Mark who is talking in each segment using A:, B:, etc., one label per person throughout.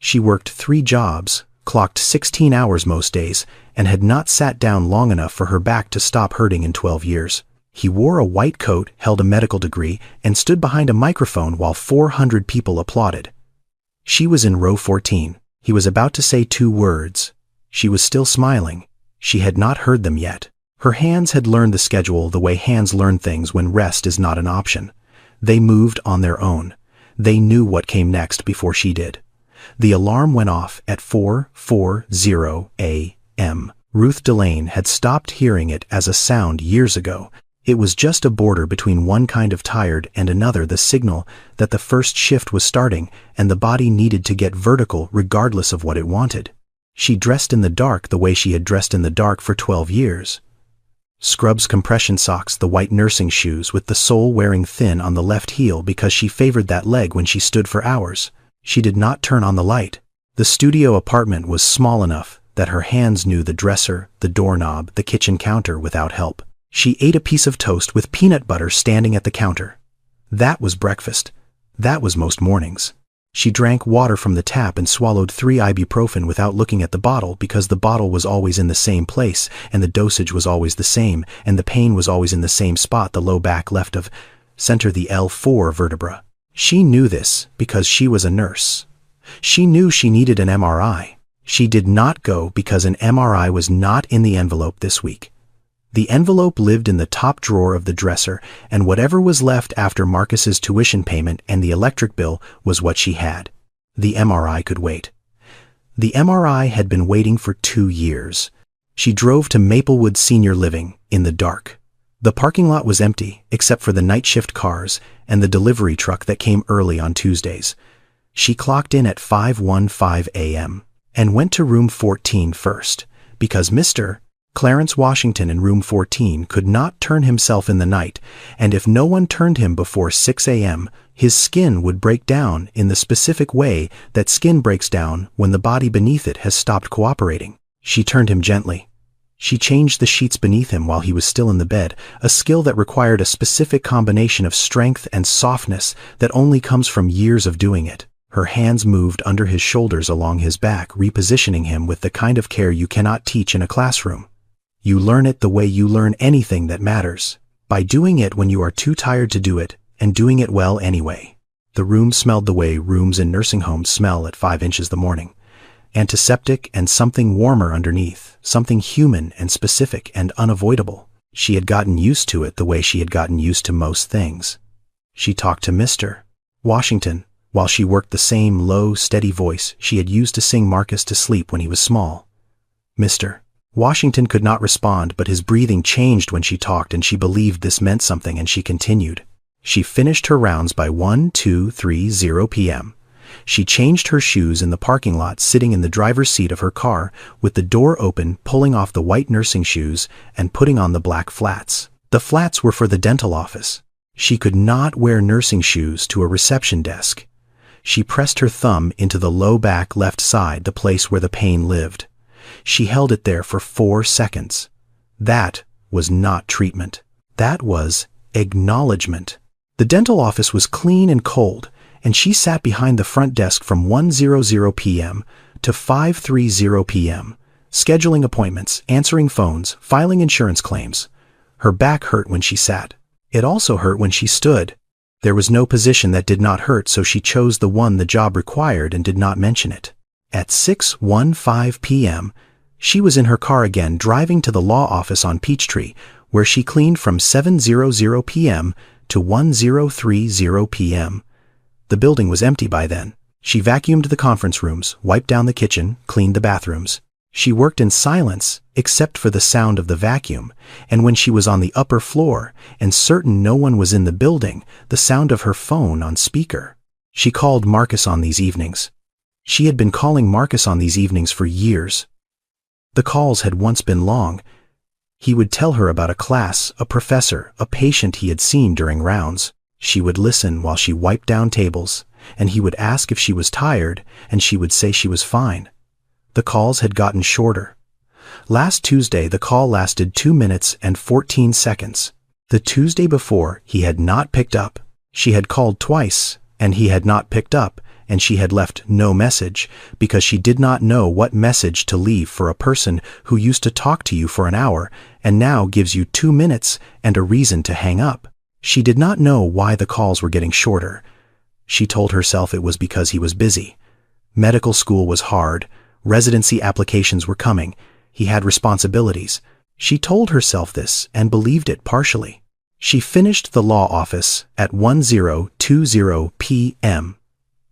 A: She worked 3 jobs, clocked 16 hours most days, and had not sat down long enough for her back to stop hurting in 12 years. He wore a white coat, held a medical degree, and stood behind a microphone while 400 people applauded. She was in row 14. He was about to say 2 words. She was still smiling. She had not heard them yet. Her hands had learned the schedule the way hands learn things when rest is not an option. They moved on their own. They knew what came next before she did. The alarm went off at 4:40 a.m. Ruth Delane had stopped hearing it as a sound years ago. It was just a border between one kind of tired and another, the signal that the first shift was starting and the body needed to get vertical regardless of what it wanted. She dressed in the dark the way she had dressed in the dark for 12 years. Scrubs, compression socks, the white nursing shoes with the sole wearing thin on the left heel because she favored that leg when she stood for hours. She did not turn on the light. The studio apartment was small enough that her hands knew the dresser, the doorknob, the kitchen counter without help. She ate a piece of toast with peanut butter standing at the counter. That was breakfast. That was most mornings. She drank water from the tap and swallowed 3 ibuprofen without looking at the bottle because the bottle was always in the same place and the dosage was always the same and the pain was always in the same spot, the low back left of center, the L4 vertebra. She knew this because she was a nurse. She knew she needed an MRI. She did not go because an MRI was not in the envelope this week. The envelope lived in the top drawer of the dresser, and whatever was left after Marcus's tuition payment and the electric bill was what she had. The MRI could wait. The MRI had been waiting for 2 years. She drove to Maplewood Senior Living in the dark. The parking lot was empty, except for the night shift cars and the delivery truck that came early on Tuesdays. She clocked in at 5:15 a.m. and went to room 14 first, because Mr. Clarence Washington in room 14 could not turn himself in the night, and if no one turned him before 6 a.m., his skin would break down in the specific way that skin breaks down when the body beneath it has stopped cooperating. She turned him gently. She changed the sheets beneath him while he was still in the bed, a skill that required a specific combination of strength and softness that only comes from years of doing it. Her hands moved under his shoulders along his back, repositioning him with the kind of care you cannot teach in a classroom. You learn it the way you learn anything that matters, by doing it when you are too tired to do it, and doing it well anyway. The room smelled the way rooms in nursing homes smell at 5 inches the morning. Antiseptic and something warmer underneath, something human and specific and unavoidable. She had gotten used to it the way she had gotten used to most things. She talked to Mr. Washington while she worked the same low, steady voice she had used to sing Marcus to sleep when he was small. Mr. Washington could not respond, but his breathing changed when she talked, and she believed this meant something, and she continued. She finished her rounds by 1:30 p.m. She changed her shoes in the parking lot, sitting in the driver's seat of her car, with the door open, pulling off the white nursing shoes and putting on the black flats. The flats were for the dental office. She could not wear nursing shoes to a reception desk. She pressed her thumb into the low back left side, the place where the pain lived. She held it there for 4 seconds. That was not treatment. That was acknowledgement. The dental office was clean and cold, and she sat behind the front desk from 1:00 p.m. to 5:30 p.m., scheduling appointments, answering phones, filing insurance claims. Her back hurt when she sat. It also hurt when she stood. There was no position that did not hurt, so she chose the one the job required and did not mention it. At 6:15 p.m., she was in her car again, driving to the law office on Peachtree, where she cleaned from 7:00 p.m. to 1:30 p.m. The building was empty by then. She vacuumed the conference rooms, wiped down the kitchen, cleaned the bathrooms. She worked in silence, except for the sound of the vacuum, and when she was on the upper floor and certain no one was in the building, the sound of her phone on speaker. She called Marcus on these evenings. She had been calling Marcus on these evenings for years. The calls had once been long. He would tell her about a class, a professor, a patient he had seen during rounds. She would listen while she wiped down tables, and he would ask if she was tired, and she would say she was fine. The calls had gotten shorter. Last Tuesday, the call lasted 2 minutes and 14 seconds. The Tuesday before, he had not picked up. She had called twice, and he had not picked up, and she had left no message because she did not know what message to leave for a person who used to talk to you for an hour and now gives you 2 minutes and a reason to hang up. She did not know why the calls were getting shorter. She told herself it was because he was busy. Medical school was hard. Residency applications were coming. He had responsibilities. She told herself this and believed it partially. She finished the law office at 10:20 p.m.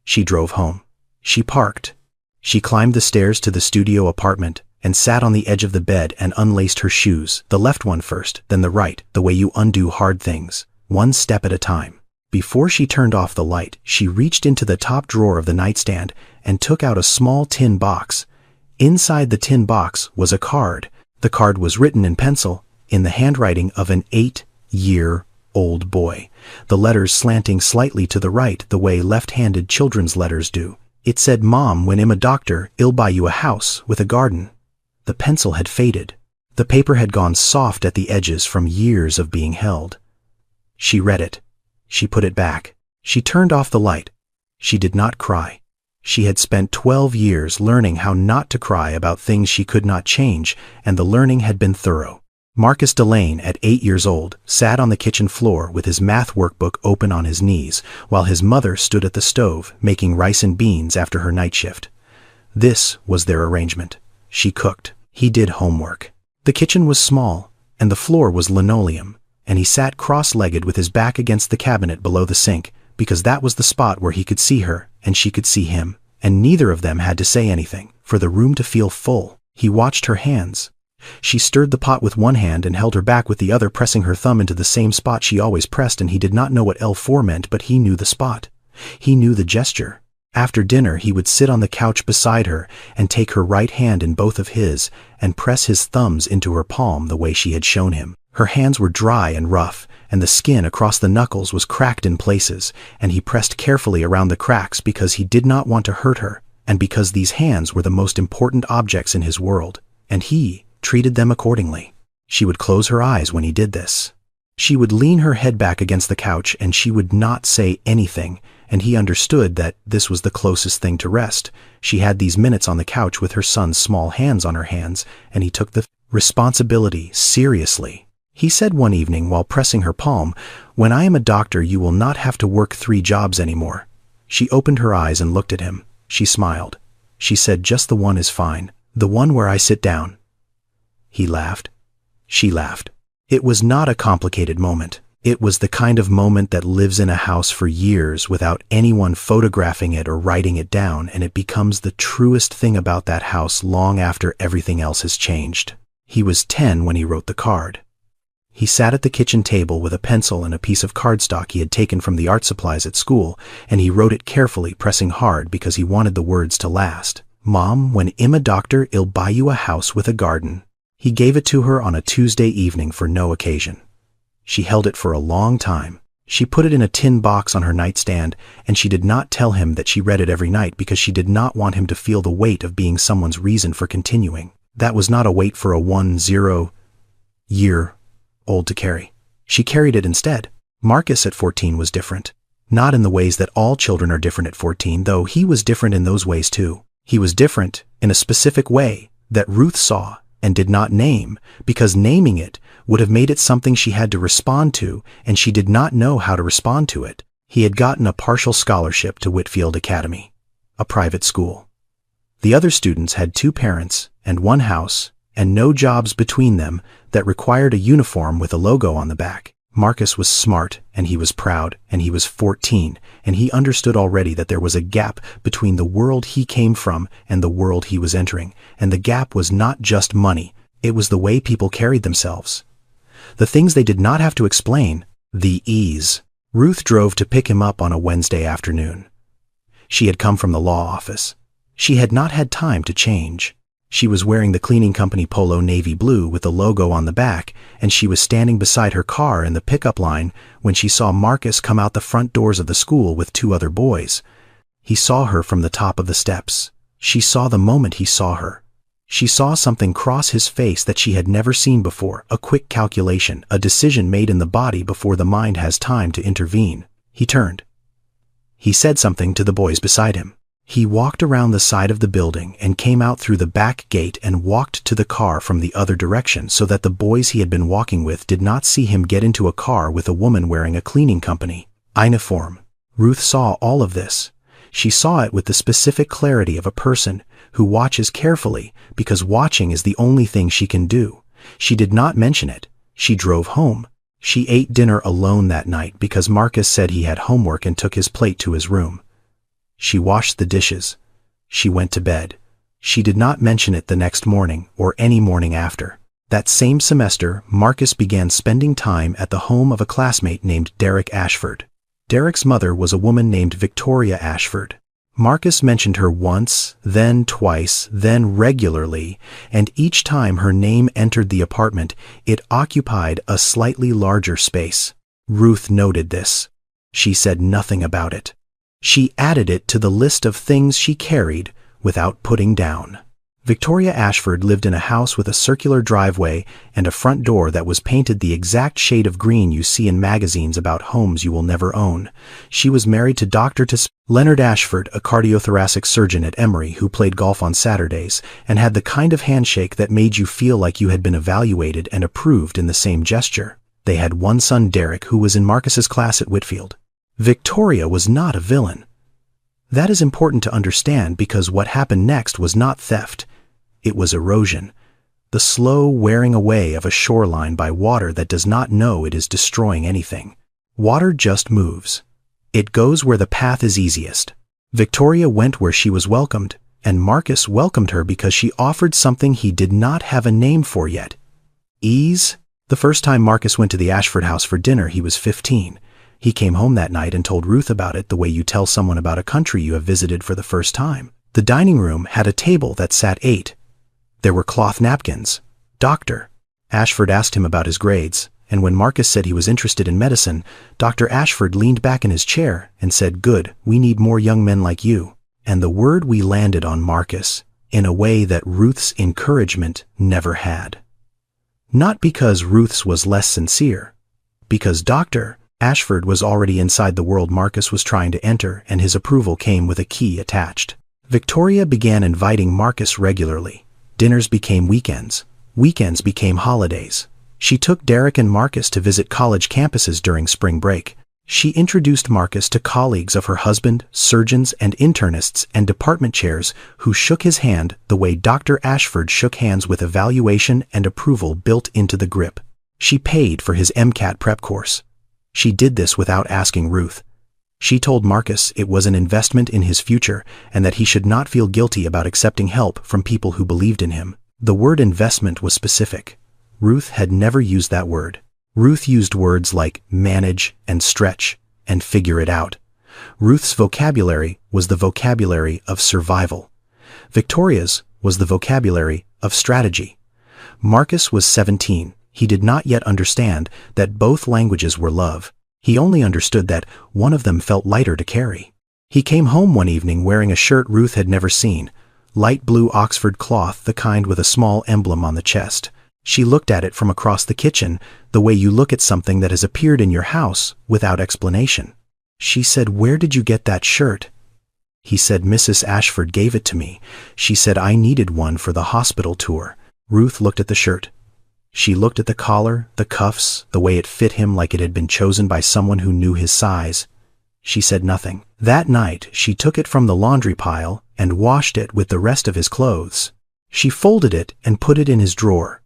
A: She drove home. She parked. She climbed the stairs to the studio apartment and sat on the edge of the bed and unlaced her shoes, the left one first, then the right, the way you undo hard things, one step at a time. Before she turned off the light, she reached into the top drawer of the nightstand and took out a small tin box. Inside the tin box was a card. The card was written in pencil, in the handwriting of an 8-year-old boy, the letters slanting slightly to the right the way left-handed children's letters do. It said, "Mom, when I'm a doctor, I'll buy you a house with a garden." The pencil had faded. The paper had gone soft at the edges from years of being held. She read it. She put it back. She turned off the light. She did not cry. She had spent 12 years learning how not to cry about things she could not change, and the learning had been thorough. Marcus Delane, at 8 years old, sat on the kitchen floor with his math workbook open on his knees, while his mother stood at the stove, making rice and beans after her night shift. This was their arrangement. She cooked. He did homework. The kitchen was small, and the floor was linoleum, and he sat cross-legged with his back against the cabinet below the sink, because that was the spot where he could see her, and she could see him, and neither of them had to say anything, for the room to feel full. He watched her hands. She stirred the pot with one hand and held her back with the other, pressing her thumb into the same spot she always pressed, and he did not know what L4 meant, but he knew the spot. He knew the gesture. After dinner, he would sit on the couch beside her and take her right hand in both of his and press his thumbs into her palm the way she had shown him. Her hands were dry and rough, and the skin across the knuckles was cracked in places, and he pressed carefully around the cracks because he did not want to hurt her, and because these hands were the most important objects in his world, and he treated them accordingly. She would close her eyes when he did this. She would lean her head back against the couch and she would not say anything, and he understood that this was the closest thing to rest. She had these minutes on the couch with her son's small hands on her hands, and he took the responsibility seriously. He said one evening while pressing her palm, "When I am a doctor, you will not have to work 3 jobs anymore." She opened her eyes and looked at him. She smiled. She said, "Just the one is fine. The one where I sit down." He laughed. She laughed. It was not a complicated moment. It was the kind of moment that lives in a house for years without anyone photographing it or writing it down, and it becomes the truest thing about that house long after everything else has changed. He was 10 when he wrote the card. He sat at the kitchen table with a pencil and a piece of cardstock he had taken from the art supplies at school, and he wrote it carefully, pressing hard because he wanted the words to last. "Mom, when I'm a doctor, I'll buy you a house with a garden." He gave it to her on a Tuesday evening for no occasion. She held it for a long time. She put it in a tin box on her nightstand, and she did not tell him that she read it every night because she did not want him to feel the weight of being someone's reason for continuing. That was not a weight for a 10-year-old to carry. She carried it instead. Marcus at 14 was different. Not in the ways that all children are different at 14, though he was different in those ways too. He was different in a specific way that Ruth saw and did not name, because naming it would have made it something she had to respond to, and she did not know how to respond to it. He had gotten a partial scholarship to Whitfield Academy, a private school. The other students had 2 parents and 1 house, and no jobs between them that required a uniform with a logo on the back. Marcus was smart, and he was proud, and he was 14, and he understood already that there was a gap between the world he came from and the world he was entering, and the gap was not just money, it was the way people carried themselves. The things they did not have to explain, the ease. Ruth drove to pick him up on a Wednesday afternoon. She had come from the law office. She had not had time to change. She was wearing the cleaning company polo navy blue with the logo on the back, and she was standing beside her car in the pickup line when she saw Marcus come out the front doors of the school with 2 other boys. He saw her from the top of the steps. She saw the moment he saw her. She saw something cross his face that she had never seen before, a quick calculation, a decision made in the body before the mind has time to intervene. He turned. He said something to the boys beside him. He walked around the side of the building and came out through the back gate and walked to the car from the other direction so that the boys he had been walking with did not see him get into a car with a woman wearing a cleaning company uniform. Ruth saw all of this. She saw it with the specific clarity of a person who watches carefully because watching is the only thing she can do. She did not mention it. She drove home. She ate dinner alone that night because Marcus said he had homework and took his plate to his room. She washed the dishes. She went to bed. She did not mention it the next morning or any morning after. That same semester, Marcus began spending time at the home of a classmate named Derek Ashford. Derek's mother was a woman named Victoria Ashford. Marcus mentioned her once, then twice, then regularly, and each time her name entered the apartment, it occupied a slightly larger space. Ruth noted this. She said nothing about it. She added it to the list of things she carried without putting down. Victoria Ashford lived in a house with a circular driveway and a front door that was painted the exact shade of green you see in magazines about homes you will never own. She was married to Dr. Leonard Ashford, a cardiothoracic surgeon at Emory who played golf on Saturdays and had the kind of handshake that made you feel like you had been evaluated and approved in the same gesture. They had one son, Derek, who was in Marcus's class at Whitfield. Victoria was not a villain. That is important to understand because what happened next was not theft. It was erosion. The slow wearing away of a shoreline by water that does not know it is destroying anything. Water just moves. It goes where the path is easiest. Victoria went where she was welcomed, and Marcus welcomed her because she offered something he did not have a name for yet. Ease. The first time Marcus went to the Ashford house for dinner, he was 15. He came home that night and told Ruth about it the way you tell someone about a country you have visited for the first time. The dining room had a table that sat 8. There were cloth napkins. Dr. Ashford asked him about his grades, and when Marcus said he was interested in medicine, Dr. Ashford leaned back in his chair and said, "Good, we need more young men like you." And the word we landed on Marcus in a way that Ruth's encouragement never had. Not because Ruth's was less sincere, because Dr. Ashford was already inside the world Marcus was trying to enter, and his approval came with a key attached. Victoria began inviting Marcus regularly. Dinners became weekends. Weekends became holidays. She took Derek and Marcus to visit college campuses during spring break. She introduced Marcus to colleagues of her husband, surgeons and internists and department chairs who shook his hand the way Dr. Ashford shook hands with evaluation and approval built into the grip. She paid for his MCAT prep course. She did this without asking Ruth. She told Marcus it was an investment in his future and that he should not feel guilty about accepting help from people who believed in him. The word investment was specific. Ruth had never used that word. Ruth used words like manage and stretch and figure it out. Ruth's vocabulary was the vocabulary of survival. Victoria's was the vocabulary of strategy. Marcus was 17. He did not yet understand that both languages were love. He only understood that one of them felt lighter to carry. He came home one evening wearing a shirt Ruth had never seen, light blue Oxford cloth, the kind with a small emblem on the chest. She looked at it from across the kitchen, the way you look at something that has appeared in your house without explanation. She said, "Where did you get that shirt?" He said, "Mrs. Ashford gave it to me. She said I needed one for the hospital tour." Ruth looked at the shirt. She looked at the collar, the cuffs, the way it fit him like it had been chosen by someone who knew his size. She said nothing. That night, she took it from the laundry pile and washed it with the rest of his clothes. She folded it and put it in his drawer.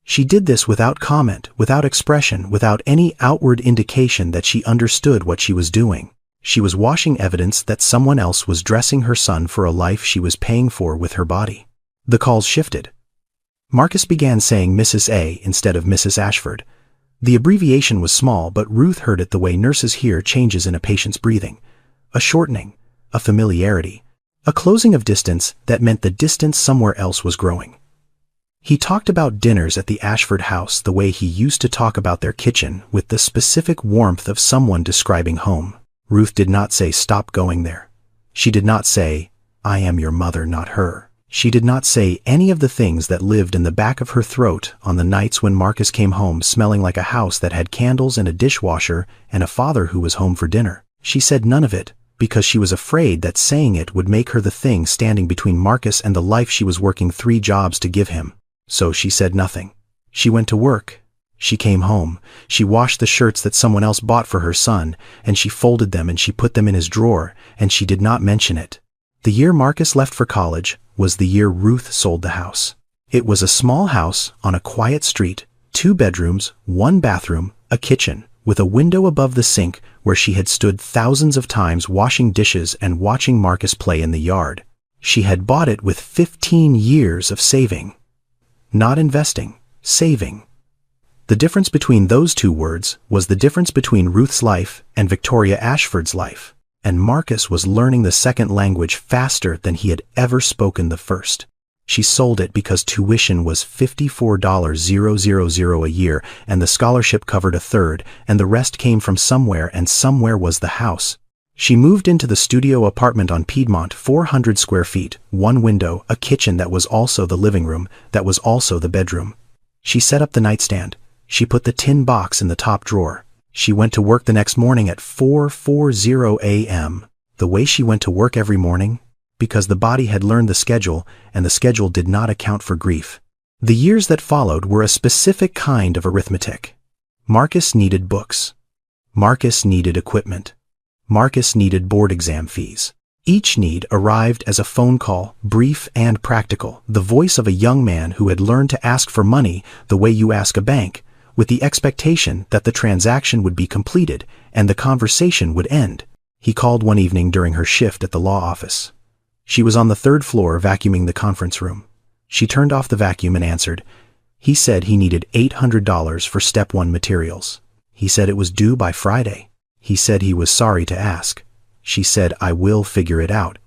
A: She did this without comment, without expression, without any outward indication that she understood what she was doing. She was washing evidence that someone else was dressing her son for a life she was paying for with her body. The calls shifted. Marcus began saying Mrs. A instead of Mrs. Ashford. The abbreviation was small, but Ruth heard it the way nurses hear changes in a patient's breathing. A shortening, a familiarity, a closing of distance that meant the distance somewhere else was growing. He talked about dinners at the Ashford house the way he used to talk about their kitchen, with the specific warmth of someone describing home. Ruth did not say, "Stop going there." She did not say, "I am your mother, not her." She did not say any of the things that lived in the back of her throat on the nights when Marcus came home smelling like a house that had candles and a dishwasher and a father who was home for dinner. She said none of it, because she was afraid that saying it would make her the thing standing between Marcus and the life she was working 3 jobs to give him. So she said nothing. She went to work. She came home. She washed the shirts that someone else bought for her son, and she folded them and she put them in his drawer, and she did not mention it. The year Marcus left for college was the year Ruth sold the house. It was a small house on a quiet street, 2 bedrooms, 1 bathroom, a kitchen, with a window above the sink where she had stood thousands of times washing dishes and watching Marcus play in the yard. She had bought it with 15 years of saving. Not investing, saving. The difference between those 2 words was the difference between Ruth's life and Victoria Ashford's life, and Marcus was learning the second language faster than he had ever spoken the first. She sold it because tuition was $54,000 a year, and the scholarship covered a third, and the rest came from somewhere, and somewhere was the house. She moved into the studio apartment on Piedmont, 400 square feet, 1 window, a kitchen that was also the living room, that was also the bedroom. She set up the nightstand. She put the tin box in the top drawer. She went to work the next morning at 4:40 a.m. The way she went to work every morning, because the body had learned the schedule, and the schedule did not account for grief. The years that followed were a specific kind of arithmetic. Marcus needed books. Marcus needed equipment. Marcus needed board exam fees. Each need arrived as a phone call, brief and practical, the voice of a young man who had learned to ask for money the way you ask a bank, with the expectation that the transaction would be completed and the conversation would end. He called one evening during her shift at the law office. She was on the 3rd floor vacuuming the conference room. She turned off the vacuum and answered. He said he needed $800 for Step 1 materials. He said it was due by Friday. He said he was sorry to ask. She said, "I will figure it out."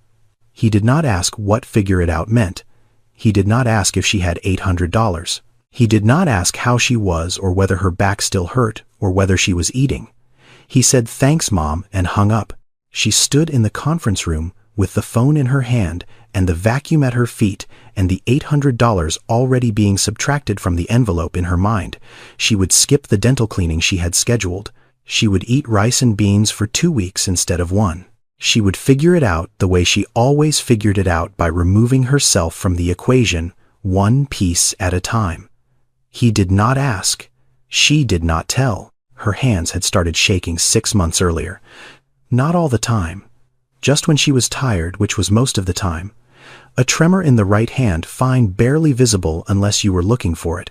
A: He did not ask what figure it out meant. He did not ask if she had $800. He did not ask how she was or whether her back still hurt or whether she was eating. He said, "Thanks, Mom," and hung up. She stood in the conference room with the phone in her hand and the vacuum at her feet and the $800 already being subtracted from the envelope in her mind. She would skip the dental cleaning she had scheduled. She would eat rice and beans for 2 weeks instead of 1. She would figure it out the way she always figured it out, by removing herself from the equation, 1 piece at a time. He did not ask. She did not tell. Her hands had started shaking 6 months earlier. Not all the time. Just when she was tired, which was most of the time. A tremor in the right hand, fine, barely visible unless you were looking for it.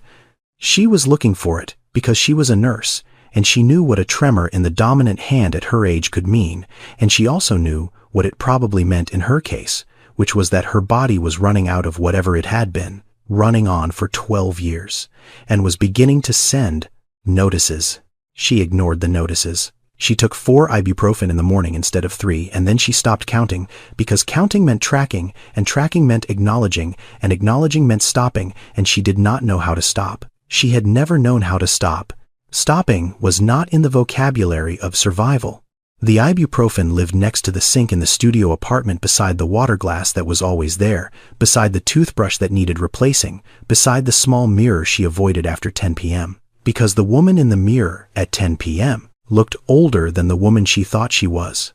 A: She was looking for it because she was a nurse, and she knew what a tremor in the dominant hand at her age could mean, and she also knew what it probably meant in her case, which was that her body was running out of whatever it had been, running on for 12 years, and was beginning to send notices. She ignored the notices. She took 4 ibuprofen in the morning instead of 3, and then she stopped counting, because counting meant tracking, and tracking meant acknowledging, and acknowledging meant stopping, and she did not know how to stop. She had never known how to stop. Stopping was not in the vocabulary of survival. The ibuprofen lived next to the sink in the studio apartment, beside the water glass that was always there, beside the toothbrush that needed replacing, beside the small mirror she avoided after 10 p.m. Because the woman in the mirror at 10 p.m. looked older than the woman she thought she was.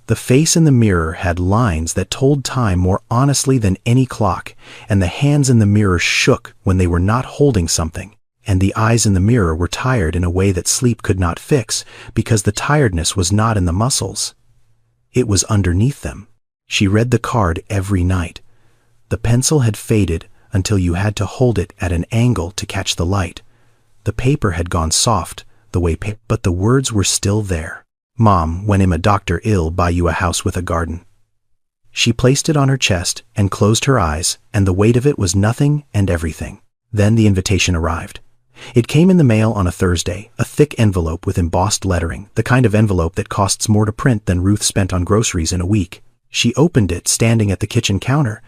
A: The face in the mirror had lines that told time more honestly than any clock, and the hands in the mirror shook when they were not holding something. And the eyes in the mirror were tired in a way that sleep could not fix, because the tiredness was not in the muscles. It was underneath them. She read the card every night. The pencil had faded until you had to hold it at an angle to catch the light. The paper had gone soft, but the words were still there. "Mom, when am a doctor ill, buy you a house with a garden." She placed it on her chest and closed her eyes, and the weight of it was nothing and everything. Then the invitation arrived. It came in the mail on a Thursday, a thick envelope with embossed lettering, the kind of envelope that costs more to print than Ruth spent on groceries in a week. She opened it standing at the kitchen counter.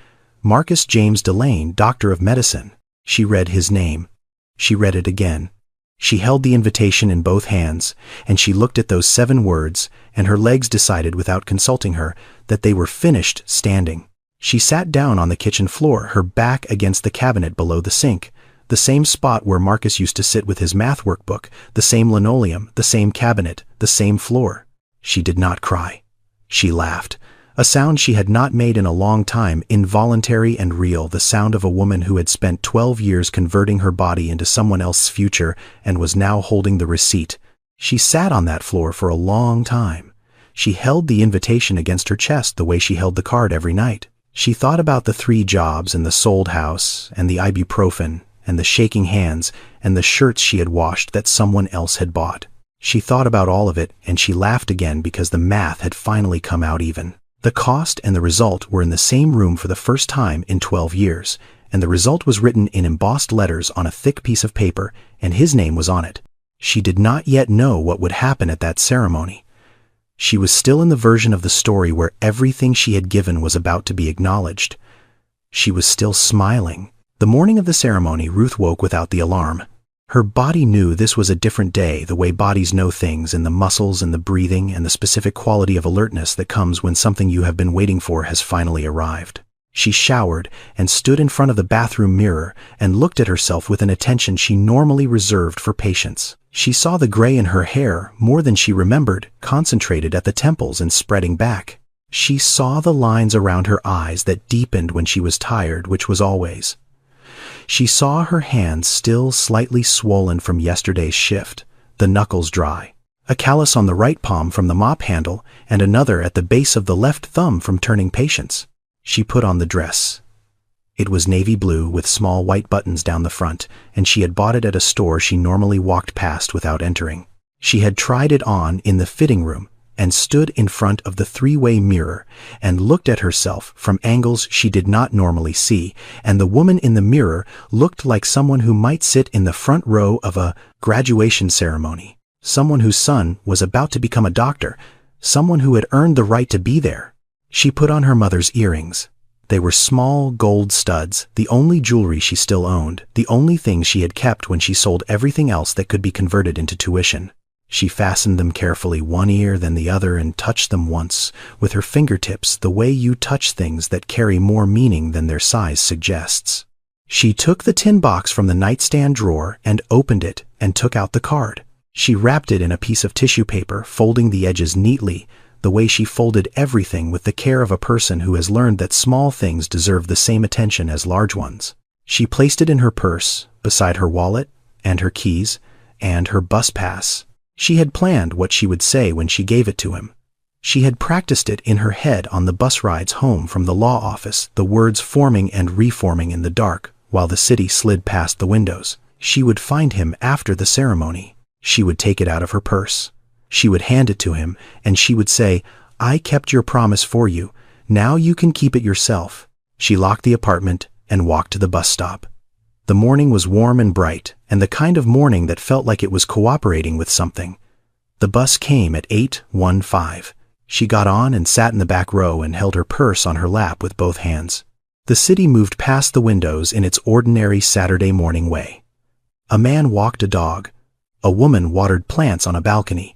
A: Marcus James Delane, Doctor of Medicine. She read his name. She read it again. She held the invitation in both hands, and she looked at those 7 words, and her legs decided without consulting her that they were finished standing. She sat down on the kitchen floor, her back against the cabinet below the sink, the same spot where Marcus used to sit with his math workbook, the same linoleum, the same cabinet, the same floor. She did not cry. She laughed. A sound she had not made in a long time, involuntary and real, the sound of a woman who had spent 12 years converting her body into someone else's future and was now holding the receipt. She sat on that floor for a long time. She held the invitation against her chest the way she held the card every night. She thought about the 3 jobs and the sold house and the ibuprofen and the shaking hands and the shirts she had washed that someone else had bought. She thought about all of it, and she laughed again because the math had finally come out even. The cost and the result were in the same room for the first time in 12 years, and the result was written in embossed letters on a thick piece of paper, and his name was on it. She did not yet know what would happen at that ceremony. She was still in the version of the story where everything she had given was about to be acknowledged. She was still smiling. The morning of the ceremony, Ruth woke without the alarm. Her body knew this was a different day, the way bodies know things, in the muscles and the breathing and the specific quality of alertness that comes when something you have been waiting for has finally arrived. She showered and stood in front of the bathroom mirror and looked at herself with an attention she normally reserved for patients. She saw the gray in her hair, more than she remembered, concentrated at the temples and spreading back. She saw the lines around her eyes that deepened when she was tired, which was always. She saw her hands still slightly swollen from yesterday's shift, the knuckles dry, a callus on the right palm from the mop handle, and another at the base of the left thumb from turning patients. She put on the dress. It was navy blue with small white buttons down the front, and she had bought it at a store she normally walked past without entering. She had tried it on in the fitting room, and stood in front of the 3-way mirror and looked at herself from angles she did not normally see, and the woman in the mirror looked like someone who might sit in the front row of a graduation ceremony, someone whose son was about to become a doctor, someone who had earned the right to be there. She put on her mother's earrings. They were small gold studs, the only jewelry she still owned, the only thing she had kept when she sold everything else that could be converted into tuition. She fastened them carefully, one ear then the other, and touched them once, with her fingertips, the way you touch things that carry more meaning than their size suggests. She took the tin box from the nightstand drawer and opened it and took out the card. She wrapped it in a piece of tissue paper, folding the edges neatly, the way she folded everything with the care of a person who has learned that small things deserve the same attention as large ones. She placed it in her purse, beside her wallet, and her keys, and her bus pass. She had planned what she would say when she gave it to him. She had practiced it in her head on the bus rides home from the law office, the words forming and reforming in the dark, while the city slid past the windows. She would find him after the ceremony. She would take it out of her purse. She would hand it to him, and she would say, "I kept your promise for you. Now you can keep it yourself." She locked the apartment and walked to the bus stop. The morning was warm and bright, and the kind of morning that felt like it was cooperating with something. The bus came at 8:15. She got on and sat in the back row and held her purse on her lap with both hands. The city moved past the windows in its ordinary Saturday morning way. A man walked a dog. A woman watered plants on a balcony.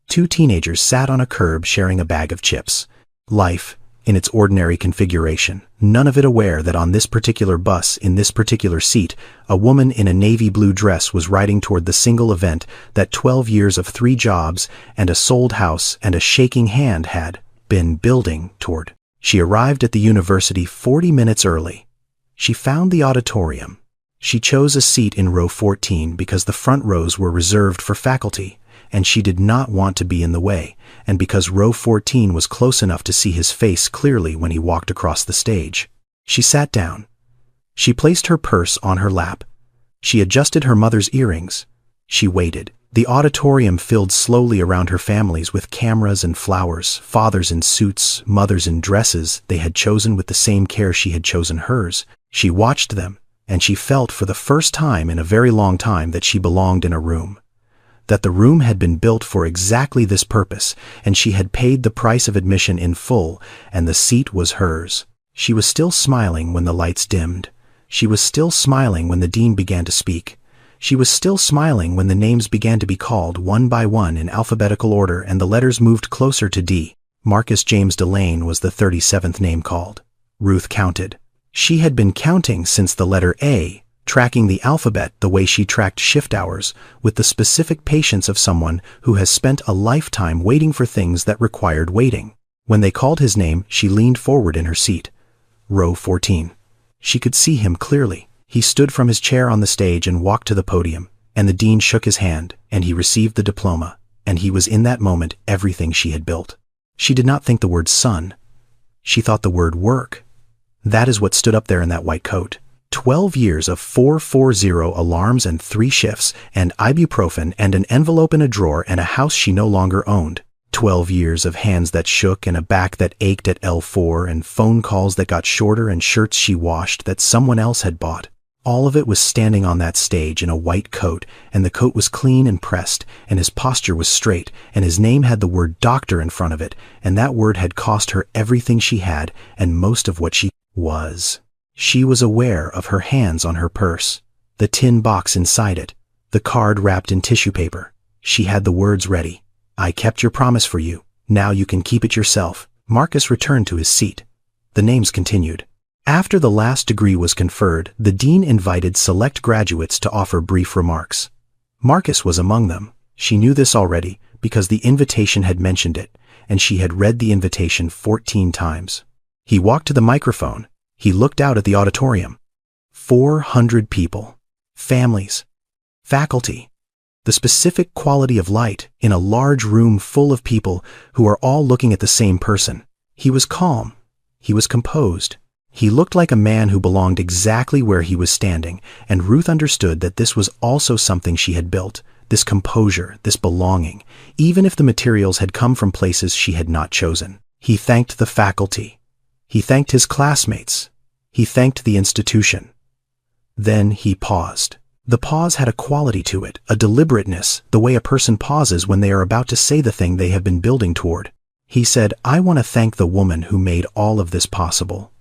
A: 2 teenagers sat on a curb sharing a bag of chips. Life, in its ordinary configuration, none of it aware that on this particular bus, in this particular seat, a woman in a navy blue dress was riding toward the single event that 12 years of 3 jobs and a sold house and a shaking hand had been building toward. She arrived at the university 40 minutes early. She found the auditorium. She chose a seat in row 14 because the front rows were reserved for faculty, and she did not want to be in the way, and because row 14 was close enough to see his face clearly when he walked across the stage. She sat down. She placed her purse on her lap. She adjusted her mother's earrings. She waited. The auditorium filled slowly around her families with cameras and flowers, fathers in suits, mothers in dresses they had chosen with the same care she had chosen hers. She watched them, and she felt for the first time in a very long time that she belonged in a room. That the room had been built for exactly this purpose, and she had paid the price of admission in full, and the seat was hers. She was still smiling when the lights dimmed. She was still smiling when the dean began to speak. She was still smiling when the names began to be called one by one in alphabetical order and the letters moved closer to D. Marcus James Delane was the 37th name called. Ruth counted. She had been counting since the letter A, tracking the alphabet the way she tracked shift hours, with the specific patience of someone who has spent a lifetime waiting for things that required waiting. When they called his name, she leaned forward in her seat. Row 14. She could see him clearly. He stood from his chair on the stage and walked to the podium, and the dean shook his hand, and he received the diploma, and he was in that moment everything she had built. She did not think the word son. She thought the word work. That is what stood up there in that white coat. 12 years of 440 alarms and 3 shifts, and ibuprofen and an envelope in a drawer and a house she no longer owned. 12 years of hands that shook and a back that ached at L4 and phone calls that got shorter and shirts she washed that someone else had bought. All of it was standing on that stage in a white coat, and the coat was clean and pressed, and his posture was straight, and his name had the word doctor in front of it, and that word had cost her everything she had and most of what she was. She was aware of her hands on her purse, the tin box inside it, the card wrapped in tissue paper. She had the words ready. I kept your promise for you. Now you can keep it yourself. Marcus returned to his seat. The names continued. After the last degree was conferred, the dean invited select graduates to offer brief remarks. Marcus was among them. She knew this already because the invitation had mentioned it, and she had read the invitation 14 times. He walked to the microphone. He looked out at the auditorium. 400 people. Families. Faculty. The specific quality of light in a large room full of people who are all looking at the same person. He was calm. He was composed. He looked like a man who belonged exactly where he was standing, and Ruth understood that this was also something she had built, this composure, this belonging, even if the materials had come from places she had not chosen. He thanked the faculty. He thanked his classmates. He thanked the institution. Then he paused. The pause had a quality to it, a deliberateness, the way a person pauses when they are about to say the thing they have been building toward. He said, I want to thank the woman who made all of this possible.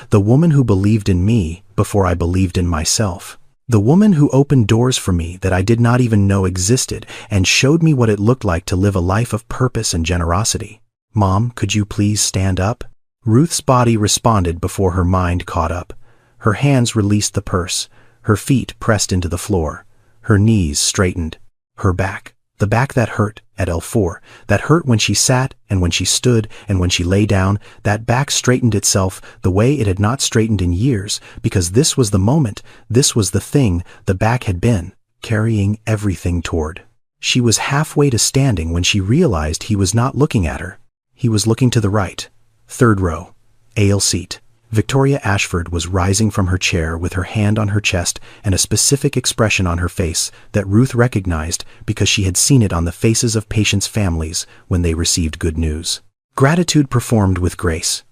A: The woman who believed in me before I believed in myself. The woman who opened doors for me that I did not even know existed and showed me what it looked like to live a life of purpose and generosity. Mom, could you please stand up? Ruth's body responded before her mind caught up. Her hands released the purse. Her feet pressed into the floor. Her knees straightened. Her back. The back that hurt at L4. That hurt when she sat and when she stood and when she lay down. That back straightened itself the way it had not straightened in years, because this was the moment, this was the thing the back had been carrying everything toward. She was halfway to standing when she realized he was not looking at her. He was looking to the right. 3rd row. Ale seat. Victoria Ashford was rising from her chair with her hand on her chest and a specific expression on her face that Ruth recognized because she had seen it on the faces of patients' families when they received good news. Gratitude performed with grace.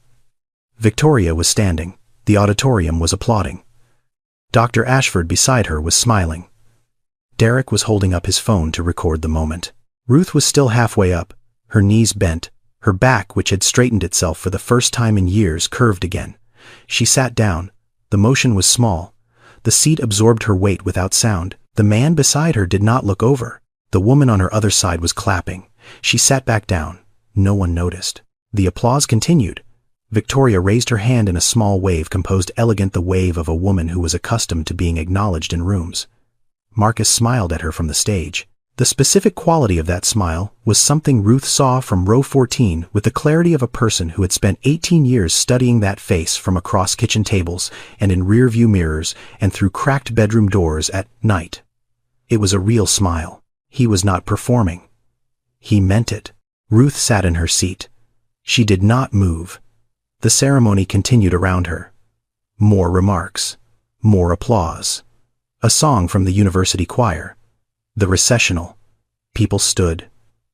A: Victoria was standing. The auditorium was applauding. Dr. Ashford beside her was smiling. Derek was holding up his phone to record the moment. Ruth was still halfway up, her knees bent, her back, which had straightened itself for the first time in years, curved again. She sat down. The motion was small. The seat absorbed her weight without sound. The man beside her did not look over. The woman on her other side was clapping. She sat back down. No one noticed. The applause continued. Victoria raised her hand in a small wave composed elegant the wave of a woman who was accustomed to being acknowledged in rooms. Marcus smiled at her from the stage. The specific quality of that smile was something Ruth saw from row 14 with the clarity of a person who had spent 18 years studying that face from across kitchen tables and in rear-view mirrors and through cracked bedroom doors at night. It was a real smile. He was not performing. He meant it. Ruth sat in her seat. She did not move. The ceremony continued around her. More remarks. More applause. A song from the university choir. The recessional. People stood.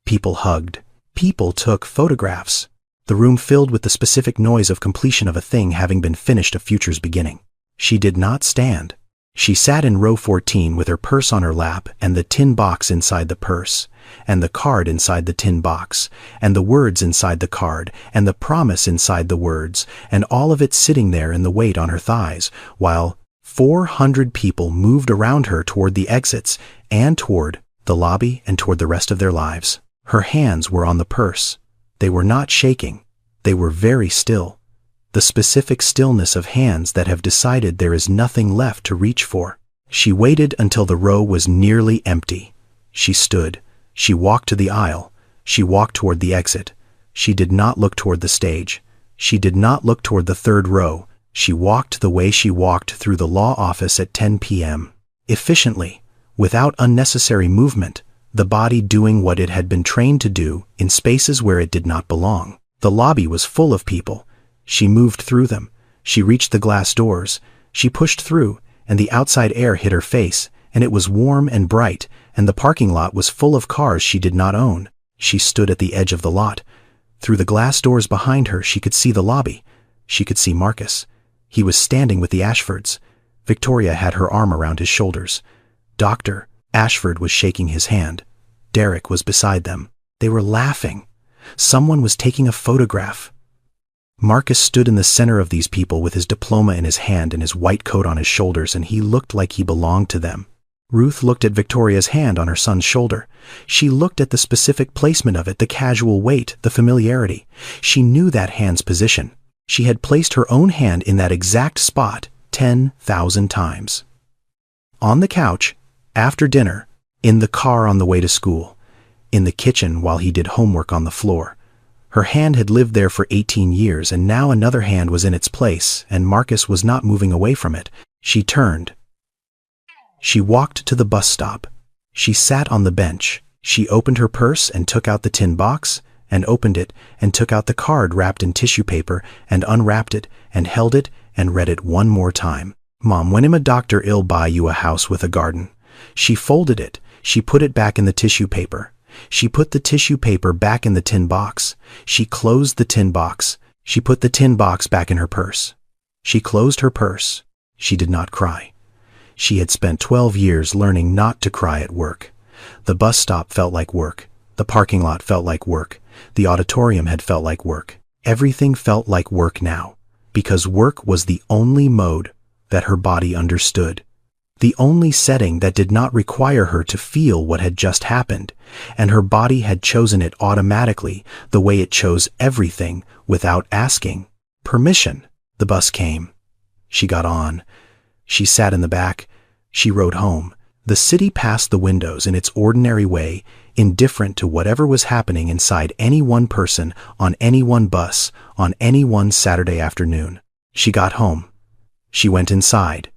A: People hugged. People took photographs. The room filled with the specific noise of completion of a thing having been finished, a future's beginning. She did not stand. She sat in row 14 with her purse on her lap and the tin box inside the purse, and the card inside the tin box, and the words inside the card, and the promise inside the words, and all of it sitting there in the weight on her thighs, while 400 people moved around her toward the exits and toward the lobby and toward the rest of their lives. Her hands were on the purse. They were not shaking. They were very still. The specific stillness of hands that have decided there is nothing left to reach for. She waited until the row was nearly empty. She stood. She walked to the aisle. She walked toward the exit. She did not look toward the stage. She did not look toward the third row. She walked the way she walked through the law office at 10 p.m. Efficiently, without unnecessary movement, the body doing what it had been trained to do in spaces where it did not belong. The lobby was full of people. She moved through them. She reached the glass doors. She pushed through, and the outside air hit her face, and it was warm and bright, and the parking lot was full of cars she did not own. She stood at the edge of the lot. Through the glass doors behind her, she could see the lobby. She could see Marcus. He was standing with the Ashfords. Victoria had her arm around his shoulders. Dr. Ashford was shaking his hand. Derek was beside them. They were laughing. Someone was taking a photograph. Marcus stood in the center of these people with his diploma in his hand and his white coat on his shoulders, and he looked like he belonged to them. Ruth looked at Victoria's hand on her son's shoulder. She looked at the specific placement of it, the casual weight, the familiarity. She knew that hand's position. She had placed her own hand in that exact spot 10,000 times. On the couch, after dinner, in the car on the way to school, in the kitchen while he did homework on the floor. Her hand had lived there for 18 years, and now another hand was in its place, and Marcus was not moving away from it. She turned. She walked to the bus stop. She sat on the bench. She opened her purse and took out the tin box, and opened it, and took out the card wrapped in tissue paper, and unwrapped it, and held it, and read it one more time. Mom, when am a doctor ill buy you a house with a garden? She folded it. She put it back in the tissue paper. She put the tissue paper back in the tin box. She closed the tin box. She put the tin box back in her purse. She closed her purse. She did not cry. She had spent 12 years learning not to cry at work. The bus stop felt like work. The parking lot felt like work. The auditorium had felt like work. Everything felt like work now, because work was the only mode that her body understood. The only setting that did not require her to feel what had just happened, and her body had chosen it automatically, the way it chose everything without asking permission. The bus came. She got on. She sat in the back. She rode home. The city passed the windows in its ordinary way, indifferent to whatever was happening inside any one person, on any one bus, on any one Saturday afternoon. She got home. She went inside.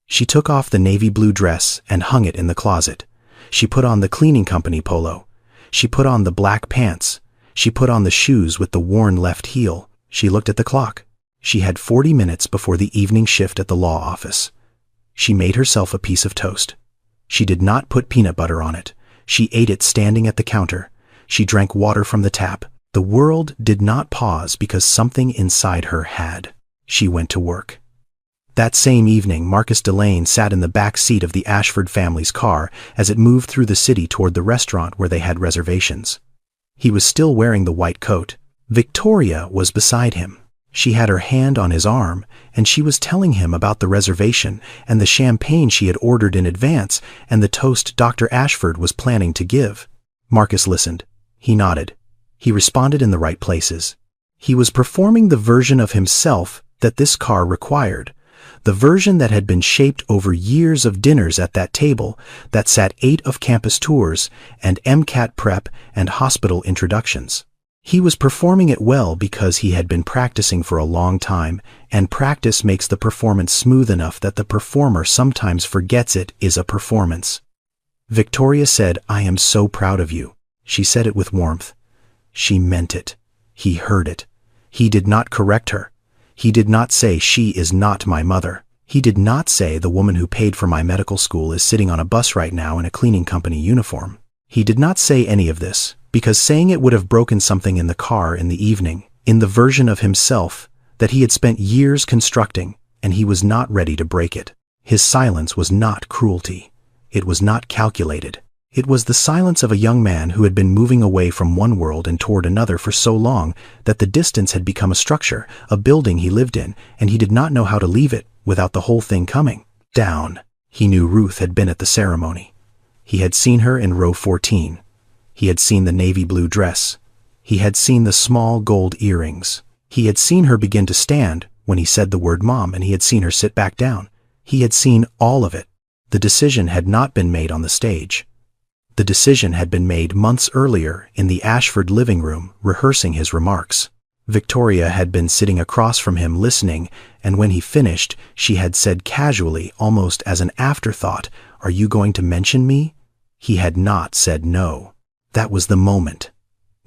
A: She took off the navy blue dress and hung it in the closet. She put on the cleaning company polo. She put on the black pants. She put on the shoes with the worn left heel. She looked at the clock. She had 40 minutes before the evening shift at the law office. She made herself a piece of toast. She did not put peanut butter on it. She ate it standing at the counter. She drank water from the tap. The world did not pause because something inside her had. She went to work. That same evening, Marcus Delane sat in the back seat of the Ashford family's car as it moved through the city toward the restaurant where they had reservations. He was still wearing the white coat. Victoria was beside him. She had her hand on his arm, and she was telling him about the reservation and the champagne she had ordered in advance and the toast Dr. Ashford was planning to give. Marcus listened. He nodded. He responded in the right places. He was performing the version of himself that this car required. The version that had been shaped over years of dinners at that table that sat 8 of campus tours and MCAT prep and hospital introductions. He was performing it well because he had been practicing for a long time, and practice makes the performance smooth enough that the performer sometimes forgets it is a performance. Victoria said, "I am so proud of you." She said it with warmth. She meant it. He heard it. He did not correct her. He did not say, "She is not my mother." He did not say, "The woman who paid for my medical school is sitting on a bus right now in a cleaning company uniform." He did not say any of this, because saying it would have broken something in the car in the evening, in the version of himself that he had spent years constructing, and he was not ready to break it. His silence was not cruelty. It was not calculated. It was the silence of a young man who had been moving away from one world and toward another for so long that the distance had become a structure, a building he lived in, and he did not know how to leave it without the whole thing coming down. He knew Ruth had been at the ceremony. He had seen her in row 14. He had seen the navy blue dress. He had seen the small gold earrings. He had seen her begin to stand when he said the word mom, and he had seen her sit back down. He had seen all of it. The decision had not been made on the stage. The decision had been made months earlier in the Ashford living room, rehearsing his remarks. Victoria had been sitting across from him listening, and when he finished, she had said casually, almost as an afterthought, "Are you going to mention me?" He had not said no. That was the moment.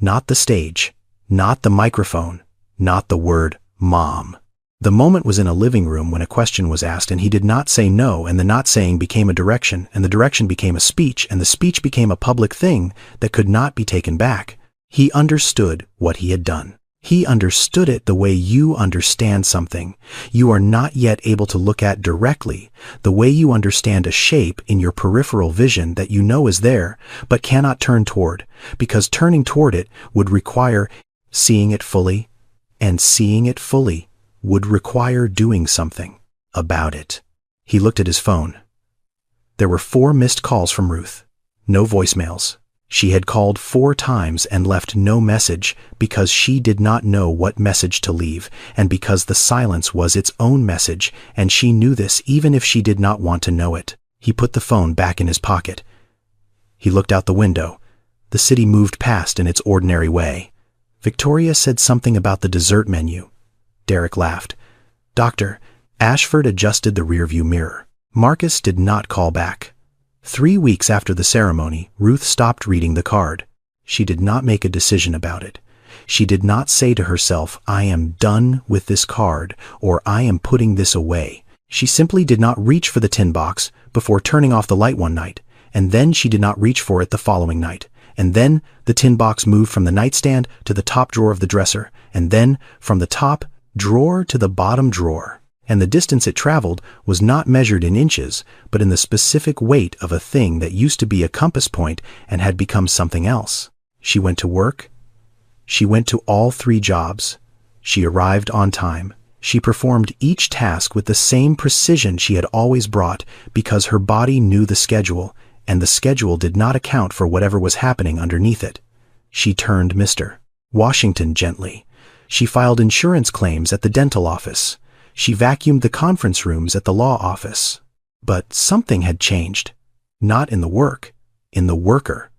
A: Not the stage, not the microphone, not the word mom. The moment was in a living room when a question was asked, and he did not say no, and the not saying became a direction, and the direction became a speech, and the speech became a public thing that could not be taken back. He understood what he had done. He understood it the way you understand something you are not yet able to look at directly, the way you understand a shape in your peripheral vision that you know is there, but cannot turn toward, because turning toward it would require seeing it fully, and seeing it fully would require doing something about it. He looked at his phone. There were 4 missed calls from Ruth. No voicemails. She had called 4 times and left no message because she did not know what message to leave, and because the silence was its own message, and she knew this even if she did not want to know it. He put the phone back in his pocket. He looked out the window. The city moved past in its ordinary way. Victoria said something about the dessert menu. Derek laughed. "Doctor," Ashford adjusted the rearview mirror. Marcus did not call back. 3 weeks after the ceremony, Ruth stopped reading the card. She did not make a decision about it. She did not say to herself, "I am done with this card," or "I am putting this away." She simply did not reach for the tin box before turning off the light one night, and then she did not reach for it the following night. And then the tin box moved from the nightstand to the top drawer of the dresser, and then from the top drawer to the bottom drawer. And the distance it traveled was not measured in inches, but in the specific weight of a thing that used to be a compass point and had become something else. She went to work. She went to all 3 jobs. She arrived on time. She performed each task with the same precision she had always brought because her body knew the schedule, and the schedule did not account for whatever was happening underneath it. She turned Mr. Washington gently. She filed insurance claims at the dental office. She vacuumed the conference rooms at the law office. But something had changed. Not in the work, in the worker.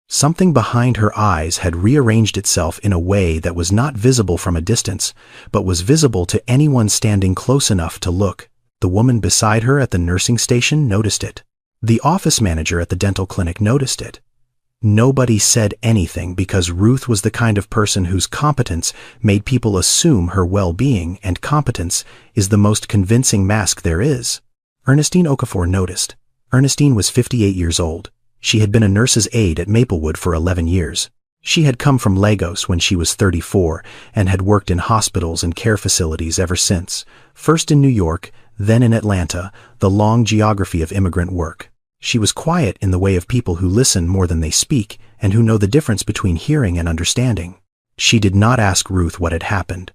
A: Something behind her eyes had rearranged itself in a way that was not visible from a distance, but was visible to anyone standing close enough to look. The woman beside her at the nursing station noticed it. The office manager at the dental clinic noticed it. Nobody said anything because Ruth was the kind of person whose competence made people assume her well-being, and competence is the most convincing mask there is. Ernestine Okafor noticed. Ernestine was 58 years old. She had been a nurse's aide at Maplewood for 11 years. She had come from Lagos when she was 34 and had worked in hospitals and care facilities ever since, first in New York, then in Atlanta, the long geography of immigrant work. She was quiet in the way of people who listen more than they speak and who know the difference between hearing and understanding. She did not ask Ruth what had happened.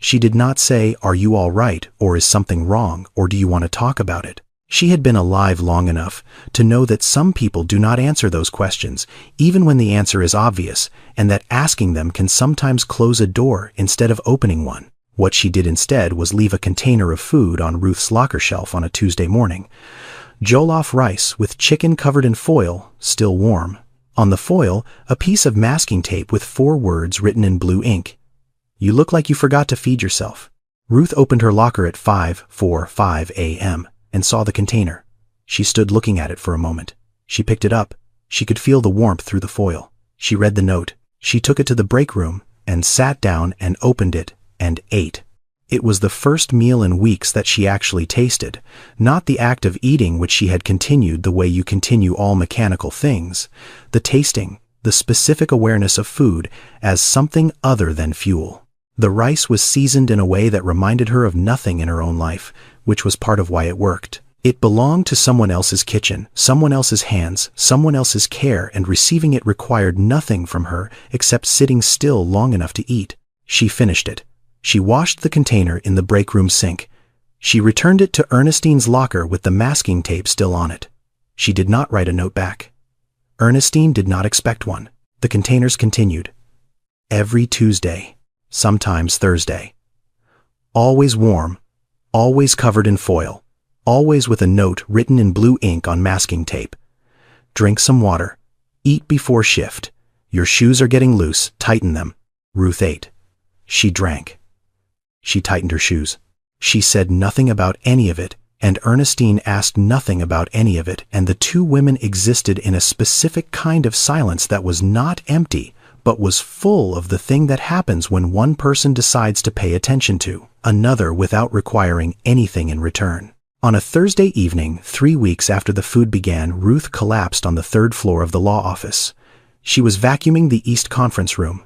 A: She did not say, "Are you all right?" or "Is something wrong?" or "Do you want to talk about it?" She had been alive long enough to know that some people do not answer those questions, even when the answer is obvious, and that asking them can sometimes close a door instead of opening one. What she did instead was leave a container of food on Ruth's locker shelf on a Tuesday morning. Jollof rice with chicken covered in foil, still warm. On the foil, a piece of masking tape with 4 words written in blue ink. "You look like you forgot to feed yourself." Ruth opened her locker at 5:45 a.m. and saw the container. She stood looking at it for a moment. She picked it up. She could feel the warmth through the foil. She read the note. She took it to the break room and sat down and opened it and ate. It was the first meal in weeks that she actually tasted, not the act of eating which she had continued the way you continue all mechanical things, the tasting, the specific awareness of food as something other than fuel. The rice was seasoned in a way that reminded her of nothing in her own life, which was part of why it worked. It belonged to someone else's kitchen, someone else's hands, someone else's care, and receiving it required nothing from her except sitting still long enough to eat. She finished it. She washed the container in the break room sink. She returned it to Ernestine's locker with the masking tape still on it. She did not write a note back. Ernestine did not expect one. The containers continued. Every Tuesday, sometimes Thursday. Always warm, always covered in foil, always with a note written in blue ink on masking tape. Drink some water. Eat before shift. Your shoes are getting loose, tighten them. Ruth ate. She drank. She tightened her shoes. She said nothing about any of it, and Ernestine asked nothing about any of it, and the two women existed in a specific kind of silence that was not empty, but was full of the thing that happens when one person decides to pay attention to another without requiring anything in return. On a Thursday evening, 3 weeks after the food began, Ruth collapsed on the 3rd floor of the law office. She was vacuuming the East Conference Room.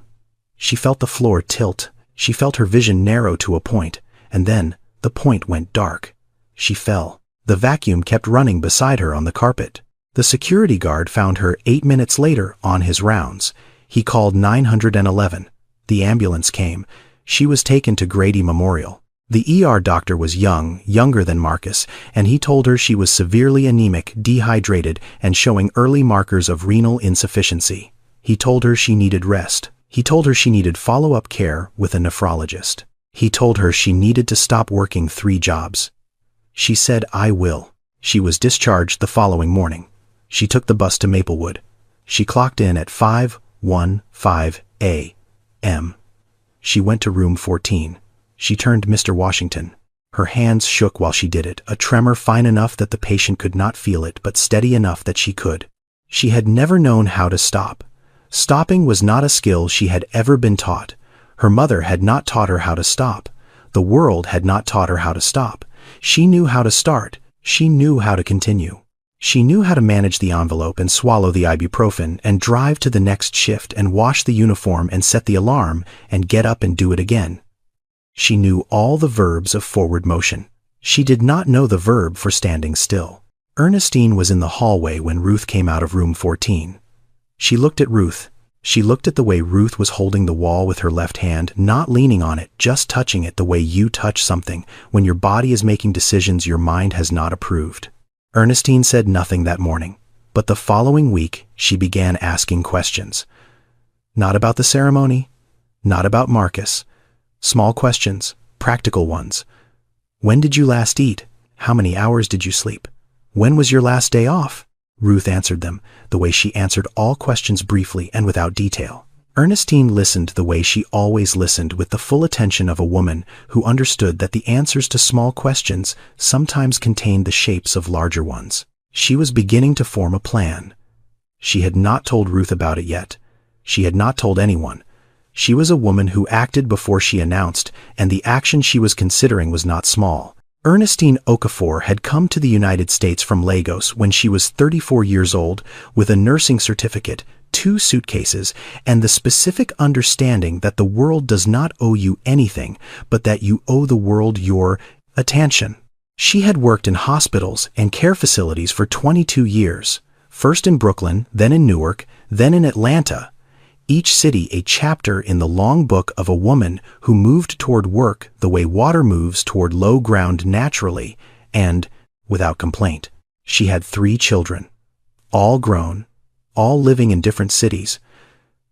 A: She felt the floor tilt. She felt her vision narrow to a point, and then the point went dark. She fell. The vacuum kept running beside her on the carpet. The security guard found her 8 minutes later on his rounds. He called 911. The ambulance came. She was taken to Grady Memorial. The ER doctor was younger than Marcus, and he told her she was severely anemic, dehydrated, and showing early markers of renal insufficiency. He told her she needed rest. He told her she needed follow-up care with a nephrologist. He told her she needed to stop working 3 jobs. She said, "I will." She was discharged the following morning. She took the bus to Maplewood. She clocked in at 5:15 a.m. She went to room 14. She turned Mr. Washington. Her hands shook while she did it, a tremor fine enough that the patient could not feel it, but steady enough that she could. She had never known how to stop. Stopping was not a skill she had ever been taught. Her mother had not taught her how to stop. The world had not taught her how to stop. She knew how to start. She knew how to continue. She knew how to manage the envelope and swallow the ibuprofen and drive to the next shift and wash the uniform and set the alarm and get up and do it again. She knew all the verbs of forward motion. She did not know the verb for standing still. Ernestine was in the hallway when Ruth came out of room 14. She looked at Ruth. She looked at the way Ruth was holding the wall with her left hand, not leaning on it, just touching it the way you touch something when your body is making decisions your mind has not approved. Ernestine said nothing that morning, but the following week she began asking questions. Not about the ceremony, not about Marcus. Small questions, practical ones. When did you last eat? How many hours did you sleep? When was your last day off? Ruth answered them, the way she answered all questions briefly and without detail. Ernestine listened the way she always listened, with the full attention of a woman who understood that the answers to small questions sometimes contained the shapes of larger ones. She was beginning to form a plan. She had not told Ruth about it yet. She had not told anyone. She was a woman who acted before she announced, and the action she was considering was not small. Ernestine Okafor had come to the United States from Lagos when she was 34 years old with a nursing certificate, 2 suitcases, and the specific understanding that the world does not owe you anything, but that you owe the world your attention. She had worked in hospitals and care facilities for 22 years, first in Brooklyn, then in Newark, then in Atlanta. Each city a chapter in the long book of a woman who moved toward work the way water moves toward low ground naturally and without complaint. She had 3 children, all grown, all living in different cities.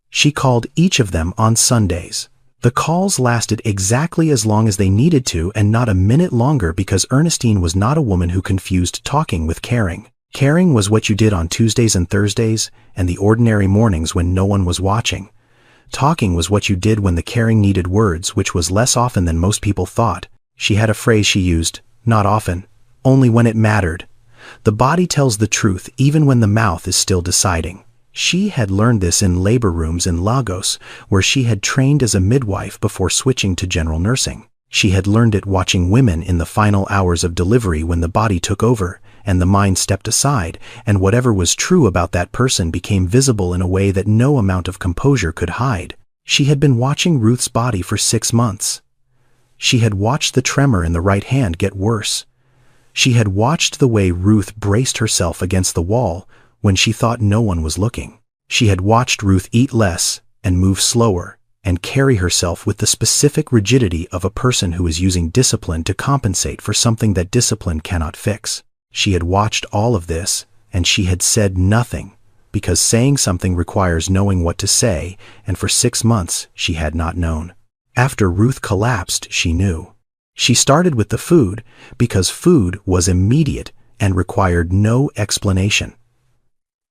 A: She called each of them on Sundays. The calls lasted exactly as long as they needed to and not a minute longer, because Ernestine was not a woman who confused talking with caring. Caring was what you did on Tuesdays and Thursdays and the ordinary mornings when no one was watching. Talking was what you did when the caring needed words, which was less often than most people thought. She had a phrase she used, not often, only when it mattered. The body tells the truth even when the mouth is still deciding. She had learned this in labor rooms in Lagos, where she had trained as a midwife before switching to general nursing. She had learned it watching women in the final hours of delivery when the body took over and the mind stepped aside, and whatever was true about that person became visible in a way that no amount of composure could hide. She had been watching Ruth's body for 6 months. She had watched the tremor in the right hand get worse. She had watched the way Ruth braced herself against the wall when she thought no one was looking. She had watched Ruth eat less and move slower and carry herself with the specific rigidity of a person who is using discipline to compensate for something that discipline cannot fix. She had watched all of this, and she had said nothing, because saying something requires knowing what to say, and for 6 months she had not known. After Ruth collapsed, she knew. She started with the food, because food was immediate and required no explanation.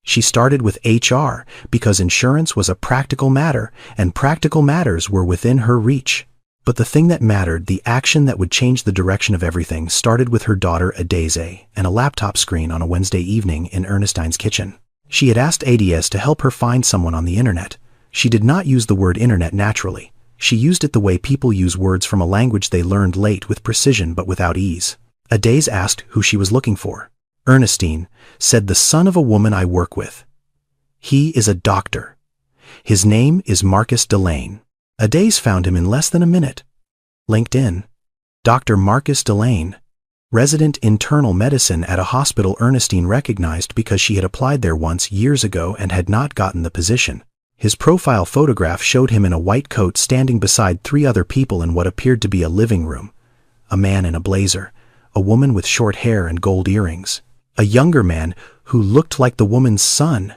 A: She started with HR because insurance was a practical matter, and practical matters were within her reach. But the thing that mattered, the action that would change the direction of everything, started with her daughter Adeze and a laptop screen on a Wednesday evening in Ernestine's kitchen. She had asked Adeze to help her find someone on the internet. She did not use the word internet naturally. She used it the way people use words from a language they learned late, with precision but without ease. Adeze asked who she was looking for. Ernestine said, "The son of a woman I work with. He is a doctor. His name is Marcus Delane." Adeze found him in less than a minute. LinkedIn. Dr. Marcus Delane, resident internal medicine at a hospital Ernestine recognized because she had applied there once years ago and had not gotten the position. His profile photograph showed him in a white coat standing beside 3 other people in what appeared to be a living room. A man in a blazer, a woman with short hair and gold earrings, a younger man who looked like the woman's son.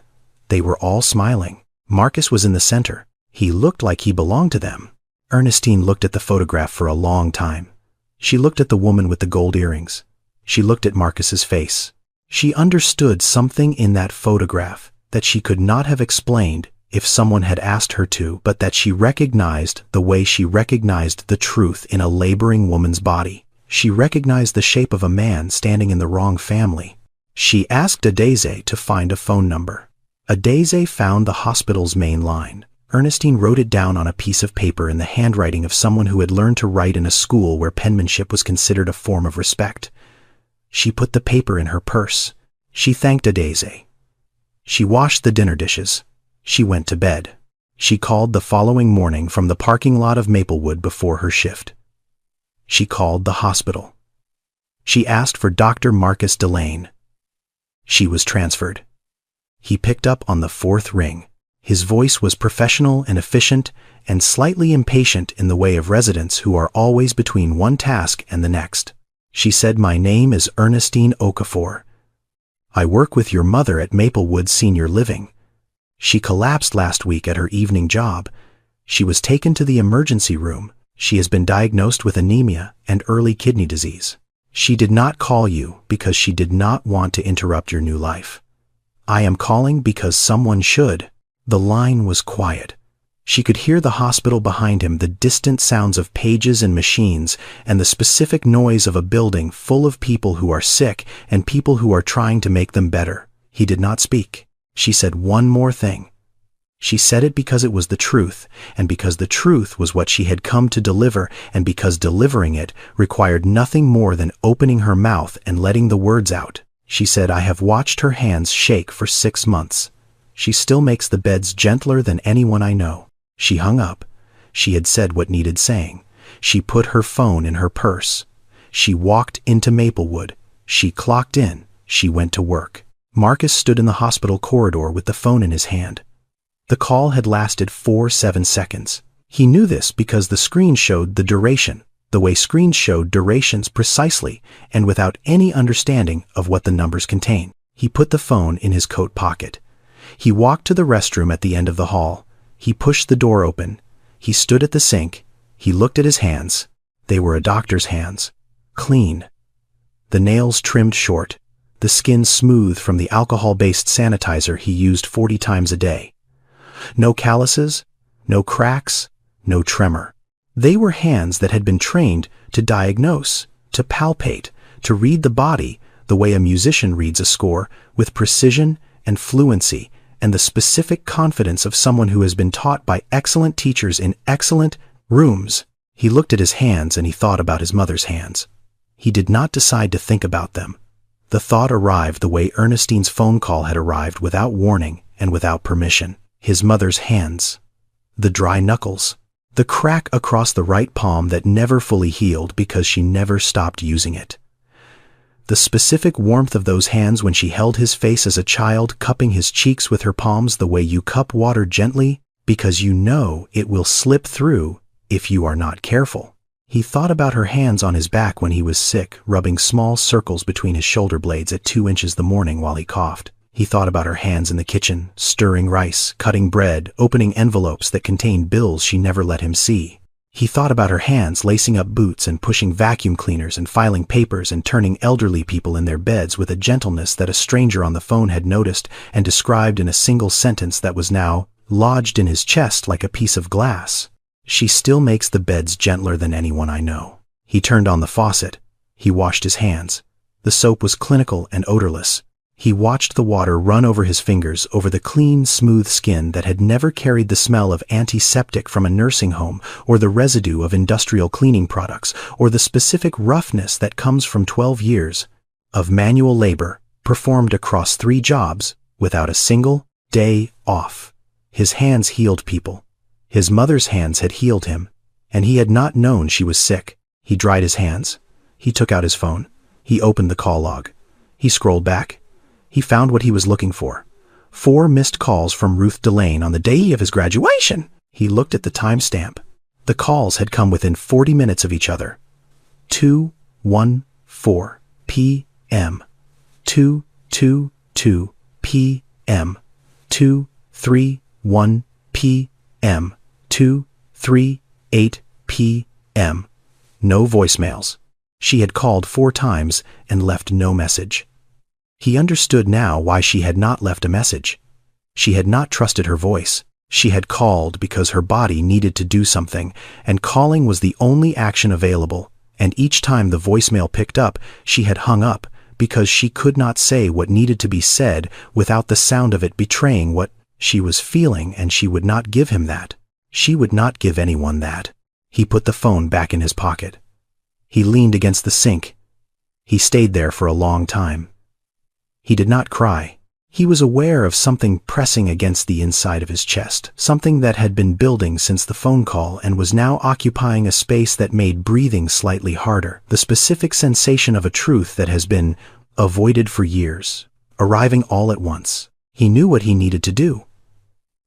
A: They were all smiling. Marcus was in the center. He looked like he belonged to them. Ernestine looked at the photograph for a long time. She looked at the woman with the gold earrings. She looked at Marcus's face. She understood something in that photograph that she could not have explained if someone had asked her to, but that she recognized the way she recognized the truth in a laboring woman's body. She recognized the shape of a man standing in the wrong family. She asked Adeze to find a phone number. Adeze found the hospital's main line. Ernestine wrote it down on a piece of paper in the handwriting of someone who had learned to write in a school where penmanship was considered a form of respect. She put the paper in her purse. She thanked Adeze. She washed the dinner dishes. She went to bed. She called the following morning from the parking lot of Maplewood before her shift. She called the hospital. She asked for Dr. Marcus Delane. She was transferred. He picked up on the 4th ring. His voice was professional and efficient and slightly impatient in the way of residents who are always between one task and the next. She said, "My name is Ernestine Okafor. I work with your mother at Maplewood Senior Living. She collapsed last week at her evening job. She was taken to the emergency room. She has been diagnosed with anemia and early kidney disease. She did not call you because she did not want to interrupt your new life. I am calling because someone should." The line was quiet. She could hear the hospital behind him, the distant sounds of pages and machines, and the specific noise of a building full of people who are sick and people who are trying to make them better. He did not speak. She said one more thing. She said it because it was the truth, and because the truth was what she had come to deliver, and because delivering it required nothing more than opening her mouth and letting the words out. She said, "I have watched her hands shake for 6 months. She still makes the beds gentler than anyone I know." She hung up. She had said what needed saying. She put her phone in her purse. She walked into Maplewood. She clocked in. She went to work. Marcus stood in the hospital corridor with the phone in his hand. The call had lasted 7 seconds. He knew this because the screen showed the duration, the way screens showed durations precisely and without any understanding of what the numbers contain. He put the phone in his coat pocket. He walked to the restroom at the end of the hall. He pushed the door open. He stood at the sink. He looked at his hands. They were a doctor's hands. Clean. The nails trimmed short. The skin smooth from the alcohol-based sanitizer he used 40 times a day. No calluses, no cracks, no tremor. They were hands that had been trained to diagnose, to palpate, to read the body the way a musician reads a score, with precision and fluency and the specific confidence of someone who has been taught by excellent teachers in excellent rooms. He looked at his hands and he thought about his mother's hands. He did not decide to think about them. The thought arrived the way Ernestine's phone call had arrived, without warning and without permission. His mother's hands. The dry knuckles. The crack across the right palm that never fully healed because she never stopped using it. The specific warmth of those hands when she held his face as a child, cupping his cheeks with her palms the way you cup water gently, because you know it will slip through if you are not careful. He thought about her hands on his back when he was sick, rubbing small circles between his shoulder blades at 2 inches the morning while he coughed. He thought about her hands in the kitchen, stirring rice, cutting bread, opening envelopes that contained bills she never let him see. He thought about her hands lacing up boots and pushing vacuum cleaners and filing papers and turning elderly people in their beds with a gentleness that a stranger on the phone had noticed and described in a single sentence that was now lodged in his chest like a piece of glass. She still makes the beds gentler than anyone I know. He turned on the faucet. He washed his hands. The soap was clinical and odorless. He watched the water run over his fingers, over the clean, smooth skin that had never carried the smell of antiseptic from a nursing home, or the residue of industrial cleaning products, or the specific roughness that comes from 12 years of manual labor performed across 3 jobs without a single day off. His hands healed people. His mother's hands had healed him, and he had not known she was sick. He dried his hands. He took out his phone. He opened the call log. He scrolled back. He found what he was looking for. 4 missed calls from Ruth Delane on the day of his graduation. He looked at the timestamp. The calls had come within 40 minutes of each other. 2:14 p.m. 2:22 p.m. 2:31 p.m. 2:38 p.m. No voicemails. She had called 4 times and left no message. He understood now why she had not left a message. She had not trusted her voice. She had called because her body needed to do something, and calling was the only action available, and each time the voicemail picked up, she had hung up because she could not say what needed to be said without the sound of it betraying what she was feeling, and she would not give him that. She would not give anyone that. He put the phone back in his pocket. He leaned against the sink. He stayed there for a long time. He did not cry. He was aware of something pressing against the inside of his chest, something that had been building since the phone call and was now occupying a space that made breathing slightly harder, the specific sensation of a truth that has been avoided for years, arriving all at once. He knew what he needed to do.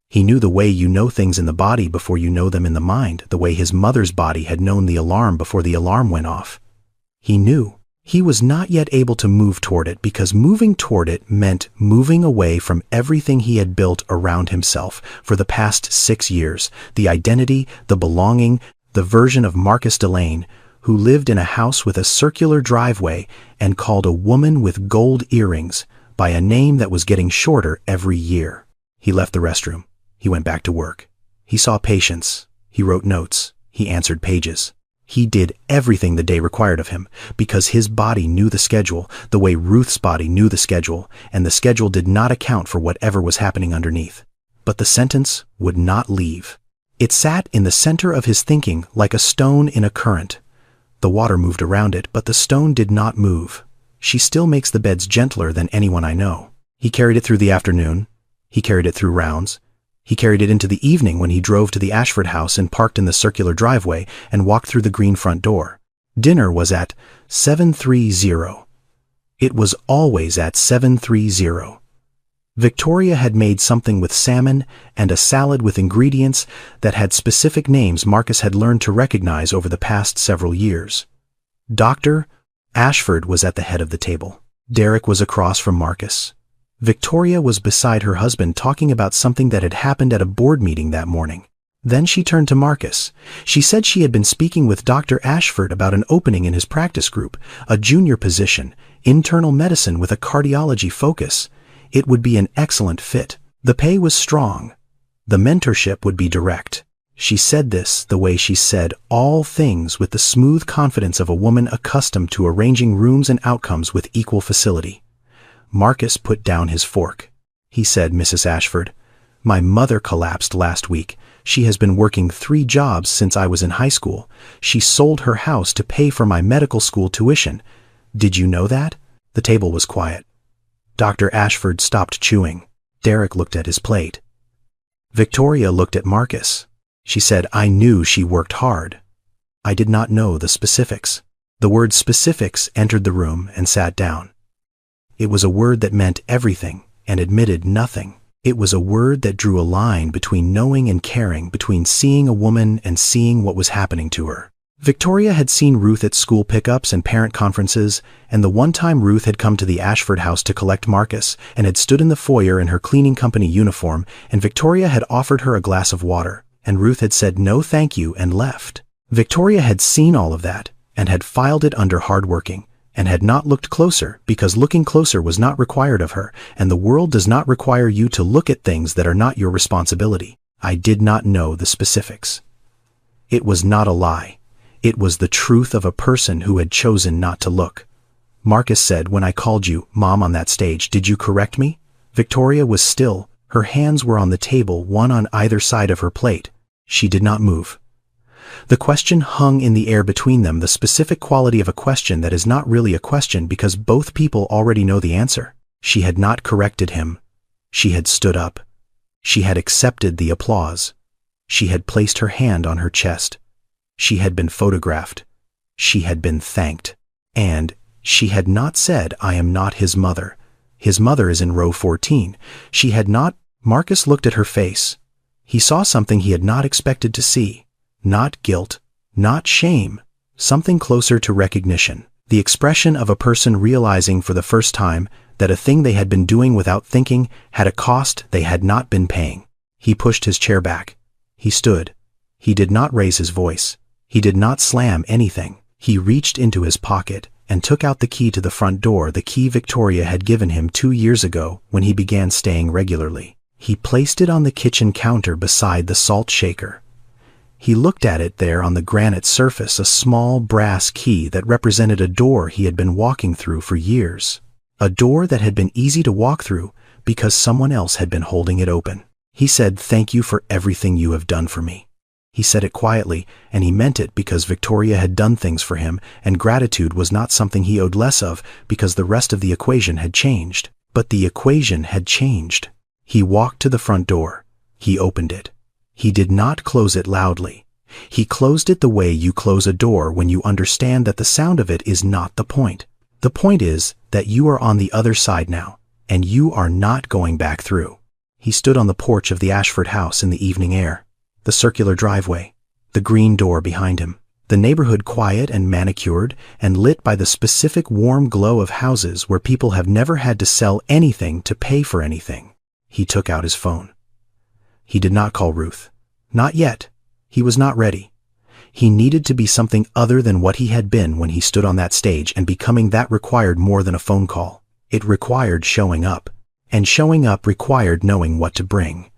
A: He knew the way you know things in the body before you know them in the mind, the way his mother's body had known the alarm before the alarm went off. He knew. He was not yet able to move toward it because moving toward it meant moving away from everything he had built around himself for the past 6 years, the identity, the belonging, the version of Marcus Delane, who lived in a house with a circular driveway and called a woman with gold earrings by a name that was getting shorter every year. He left the restroom. He went back to work. He saw patients. He wrote notes. He answered pages. He did everything the day required of him because his body knew the schedule, the way Ruth's body knew the schedule, and the schedule did not account for whatever was happening underneath. But the sentence would not leave. It sat in the center of his thinking like a stone in a current. The water moved around it, but the stone did not move. She still makes the beds gentler than anyone I know. He carried it through the afternoon. He carried it through rounds. He carried it into the evening when he drove to the Ashford house and parked in the circular driveway and walked through the green front door. Dinner was at 7:30. It was always at 7:30. Victoria had made something with salmon and a salad with ingredients that had specific names Marcus had learned to recognize over the past several years. Dr. Ashford was at the head of the table. Derek was across from Marcus. Victoria was beside her husband talking about something that had happened at a board meeting that morning. Then she turned to Marcus. She said she had been speaking with Dr. Ashford about an opening in his practice group, a junior position, internal medicine with a cardiology focus. It would be an excellent fit. The pay was strong. The mentorship would be direct. She said this the way she said all things with the smooth confidence of a woman accustomed to arranging rooms and outcomes with equal facility. Marcus put down his fork. He said, "Mrs. Ashford, my mother collapsed last week. She has been working 3 jobs since I was in high school. She sold her house to pay for my medical school tuition. Did you know that?" The table was quiet. Dr. Ashford stopped chewing. Derek looked at his plate. Victoria looked at Marcus. She said, "I knew she worked hard. I did not know the specifics." The word specifics entered the room and sat down. It was a word that meant everything and admitted nothing. It was a word that drew a line between knowing and caring, between seeing a woman and seeing what was happening to her. Victoria had seen Ruth at school pickups and parent conferences, and the one time Ruth had come to the Ashford house to collect Marcus and had stood in the foyer in her cleaning company uniform, and Victoria had offered her a glass of water, and Ruth had said no thank you and left. Victoria had seen all of that, and had filed it under hardworking, and had not looked closer because looking closer was not required of her, and the world does not require you to look at things that are not your responsibility. I did not know the specifics. It was not a lie. It was the truth of a person who had chosen not to look. Marcus said, when I called you, Mom, on that stage, did you correct me? Victoria was still. Her hands were on the table, one on either side of her plate. She did not move. The question hung in the air between them, the specific quality of a question that is not really a question because both people already know the answer. She had not corrected him. She had stood up. She had accepted the applause. She had placed her hand on her chest. She had been photographed. She had been thanked. And she had not said, I am not his mother. His mother is in row 14. She had not. Marcus looked at her face. He saw something he had not expected to see. Not guilt, not shame, something closer to recognition. The expression of a person realizing for the first time that a thing they had been doing without thinking had a cost they had not been paying. He pushed his chair back. He stood. He did not raise his voice. He did not slam anything. He reached into his pocket and took out the key to the front door, the key Victoria had given him 2 years ago when he began staying regularly. He placed it on the kitchen counter beside the salt shaker. He looked at it there on the granite surface, a small brass key that represented a door he had been walking through for years. A door that had been easy to walk through because someone else had been holding it open. He said, thank you for everything you have done for me. He said it quietly, and he meant it because Victoria had done things for him, and gratitude was not something he owed less of because the rest of the equation had changed. But the equation had changed. He walked to the front door. He opened it. He did not close it loudly. He closed it the way you close a door when you understand that the sound of it is not the point. The point is that you are on the other side now, and you are not going back through. He stood on the porch of the Ashford house in the evening air. The circular driveway, the green door behind him, the neighborhood quiet and manicured and lit by the specific warm glow of houses where people have never had to sell anything to pay for anything. He took out his phone. He did not call Ruth. Not yet. He was not ready. He needed to be something other than what he had been when he stood on that stage, and becoming that required more than a phone call. It required showing up. And showing up required knowing what to bring.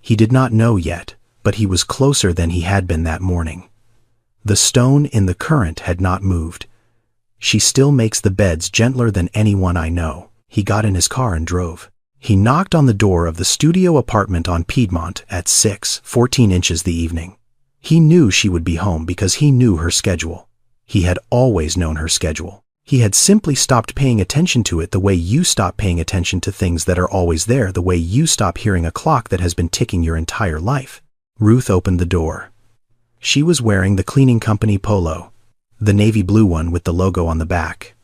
A: He did not know yet, but he was closer than he had been that morning. The stone in the current had not moved. She still makes the beds gentler than anyone I know. He got in his car and drove. He knocked on the door of the studio apartment on Piedmont at 6:14 inches the evening. He knew she would be home because he knew her schedule. He had always known her schedule. He had simply stopped paying attention to it the way you stop paying attention to things that are always there, the way you stop hearing a clock that has been ticking your entire life. Ruth opened the door. She was wearing the cleaning company polo, the navy blue one with the logo on the back.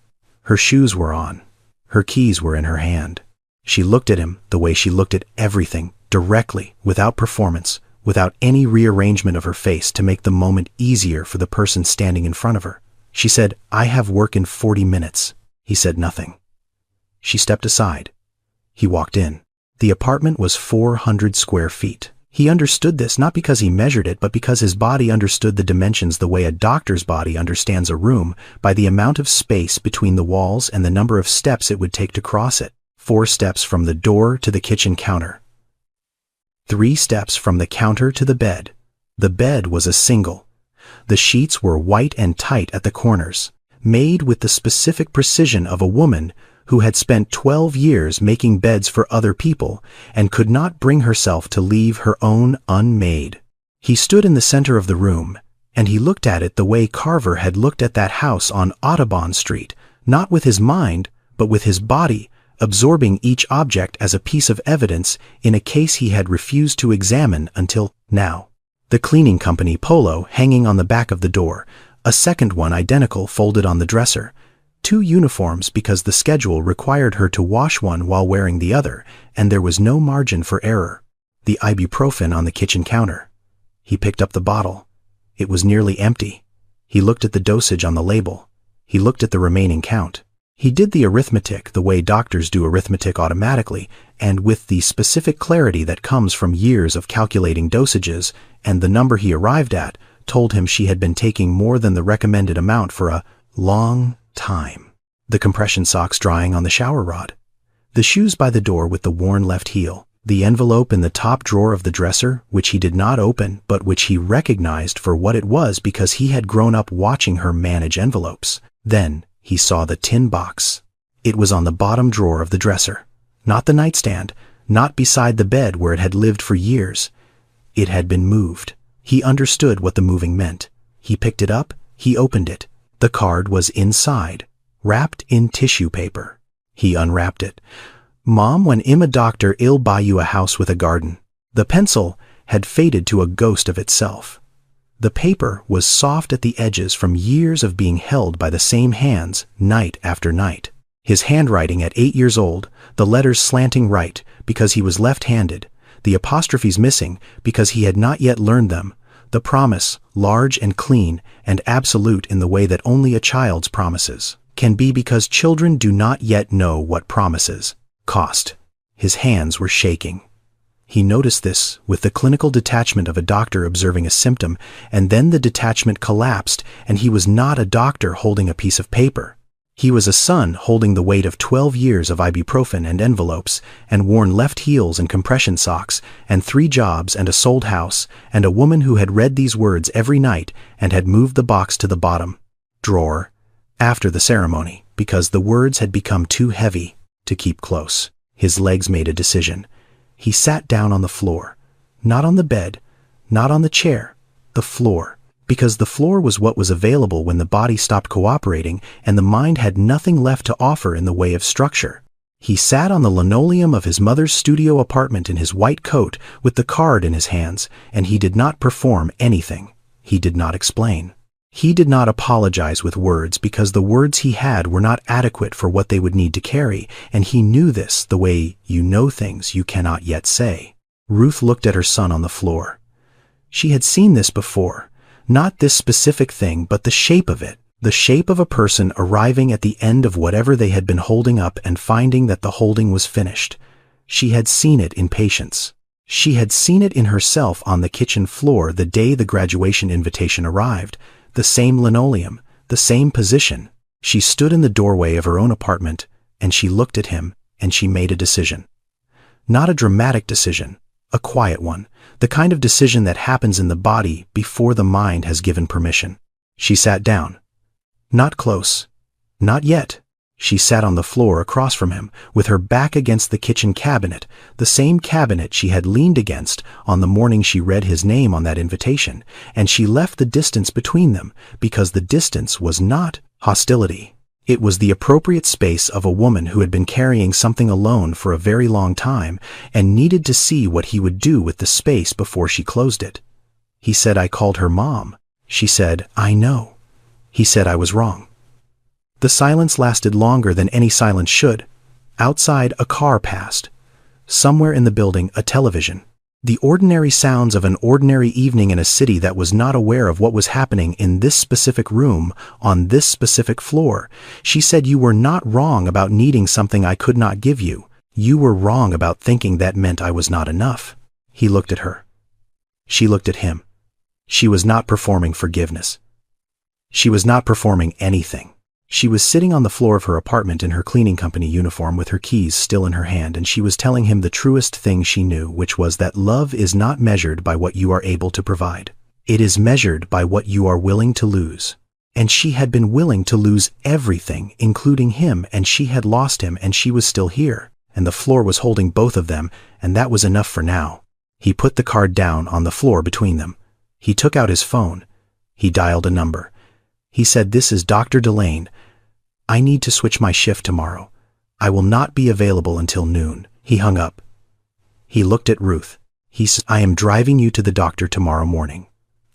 A: Her shoes were on. Her keys were in her hand. She looked at him the way she looked at everything, directly, without performance, without any rearrangement of her face to make the moment easier for the person standing in front of her. She said, I have work in 40 minutes. He said nothing. She stepped aside. He walked in. The apartment was 400 square feet. He understood this not because he measured it, but because his body understood the dimensions the way a doctor's body understands a room, by the amount of space between the walls and the number of steps it would take to cross it. 4 steps from the door to the kitchen counter. 3 steps from the counter to the bed. The bed was a single. The sheets were white and tight at the corners, made with the specific precision of a woman who had spent 12 years making beds for other people and could not bring herself to leave her own unmade. He stood in the center of the room, and he looked at it the way Carver had looked at that house on Audubon Street, not with his mind, but with his body, absorbing each object as a piece of evidence in a case he had refused to examine until now. The cleaning company polo hanging on the back of the door, a second one identical folded on the dresser, 2 uniforms because the schedule required her to wash one while wearing the other, and there was no margin for error. The ibuprofen on the kitchen counter. He picked up the bottle. It was nearly empty. He looked at the dosage on the label. He looked at the remaining count. He did the arithmetic the way doctors do arithmetic automatically, and with the specific clarity that comes from years of calculating dosages, and the number he arrived at, told him she had been taking more than the recommended amount for a long time. The compression socks drying on the shower rod. The shoes by the door with the worn left heel. The envelope in the top drawer of the dresser, which he did not open, but which he recognized for what it was because he had grown up watching her manage envelopes. Then he saw the tin box. It was on the bottom drawer of the dresser. Not the nightstand, not beside the bed where it had lived for years. It had been moved. He understood what the moving meant. He picked it up, he opened it. The card was inside, wrapped in tissue paper. He unwrapped it. Mom, when I'm a doctor, I'll buy you a house with a garden. The pencil had faded to a ghost of itself. The paper was soft at the edges from years of being held by the same hands night after night. His handwriting at 8 years old, the letters slanting right because he was left-handed, the apostrophes missing because he had not yet learned them, the promise, large and clean and absolute in the way that only a child's promises can be because children do not yet know what promises cost. His hands were shaking. He noticed this with the clinical detachment of a doctor observing a symptom, and then the detachment collapsed and he was not a doctor holding a piece of paper. He was a son holding the weight of 12 years of ibuprofen and envelopes, and worn left heels and compression socks, and 3 jobs and a sold house, and a woman who had read these words every night and had moved the box to the bottom drawer after the ceremony because the words had become too heavy to keep close. His legs made a decision. He sat down on the floor, not on the bed, not on the chair, the floor. Because the floor was what was available when the body stopped cooperating and the mind had nothing left to offer in the way of structure. He sat on the linoleum of his mother's studio apartment in his white coat with the card in his hands, and he did not perform anything. He did not explain. He did not apologize with words because the words he had were not adequate for what they would need to carry, and he knew this the way you know things you cannot yet say. Ruth looked at her son on the floor. She had seen this before. Not this specific thing, but the shape of it. The shape of a person arriving at the end of whatever they had been holding up and finding that the holding was finished. She had seen it in patience. She had seen it in herself on the kitchen floor the day the graduation invitation arrived. The same linoleum, the same position. She stood in the doorway of her own apartment, and she looked at him, and she made a decision. Not a dramatic decision, a quiet one. The kind of decision that happens in the body before the mind has given permission. She sat down. Not close. Not yet. She sat on the floor across from him, with her back against the kitchen cabinet, the same cabinet she had leaned against on the morning she read his name on that invitation, and she left the distance between them, because the distance was not hostility. It was the appropriate space of a woman who had been carrying something alone for a very long time and needed to see what he would do with the space before she closed it. He said, "I called her mom." She said, "I know." He said, "I was wrong." The silence lasted longer than any silence should. Outside, a car passed. Somewhere in the building, a television. The ordinary sounds of an ordinary evening in a city that was not aware of what was happening in this specific room, on this specific floor. She said, "You were not wrong about needing something I could not give you. You were wrong about thinking that meant I was not enough." He looked at her. She looked at him. She was not performing forgiveness. She was not performing anything. She was sitting on the floor of her apartment in her cleaning company uniform with her keys still in her hand, and she was telling him the truest thing she knew, which was that love is not measured by what you are able to provide. It is measured by what you are willing to lose. And she had been willing to lose everything, including him, and she had lost him, and she was still here, and the floor was holding both of them, and that was enough for now. He put the card down on the floor between them. He took out his phone. He dialed a number. He said, "This is Dr. Delane. I need to switch my shift tomorrow. I will not be available until noon." He hung up. He looked at Ruth. He said, "I am driving you to the doctor tomorrow morning."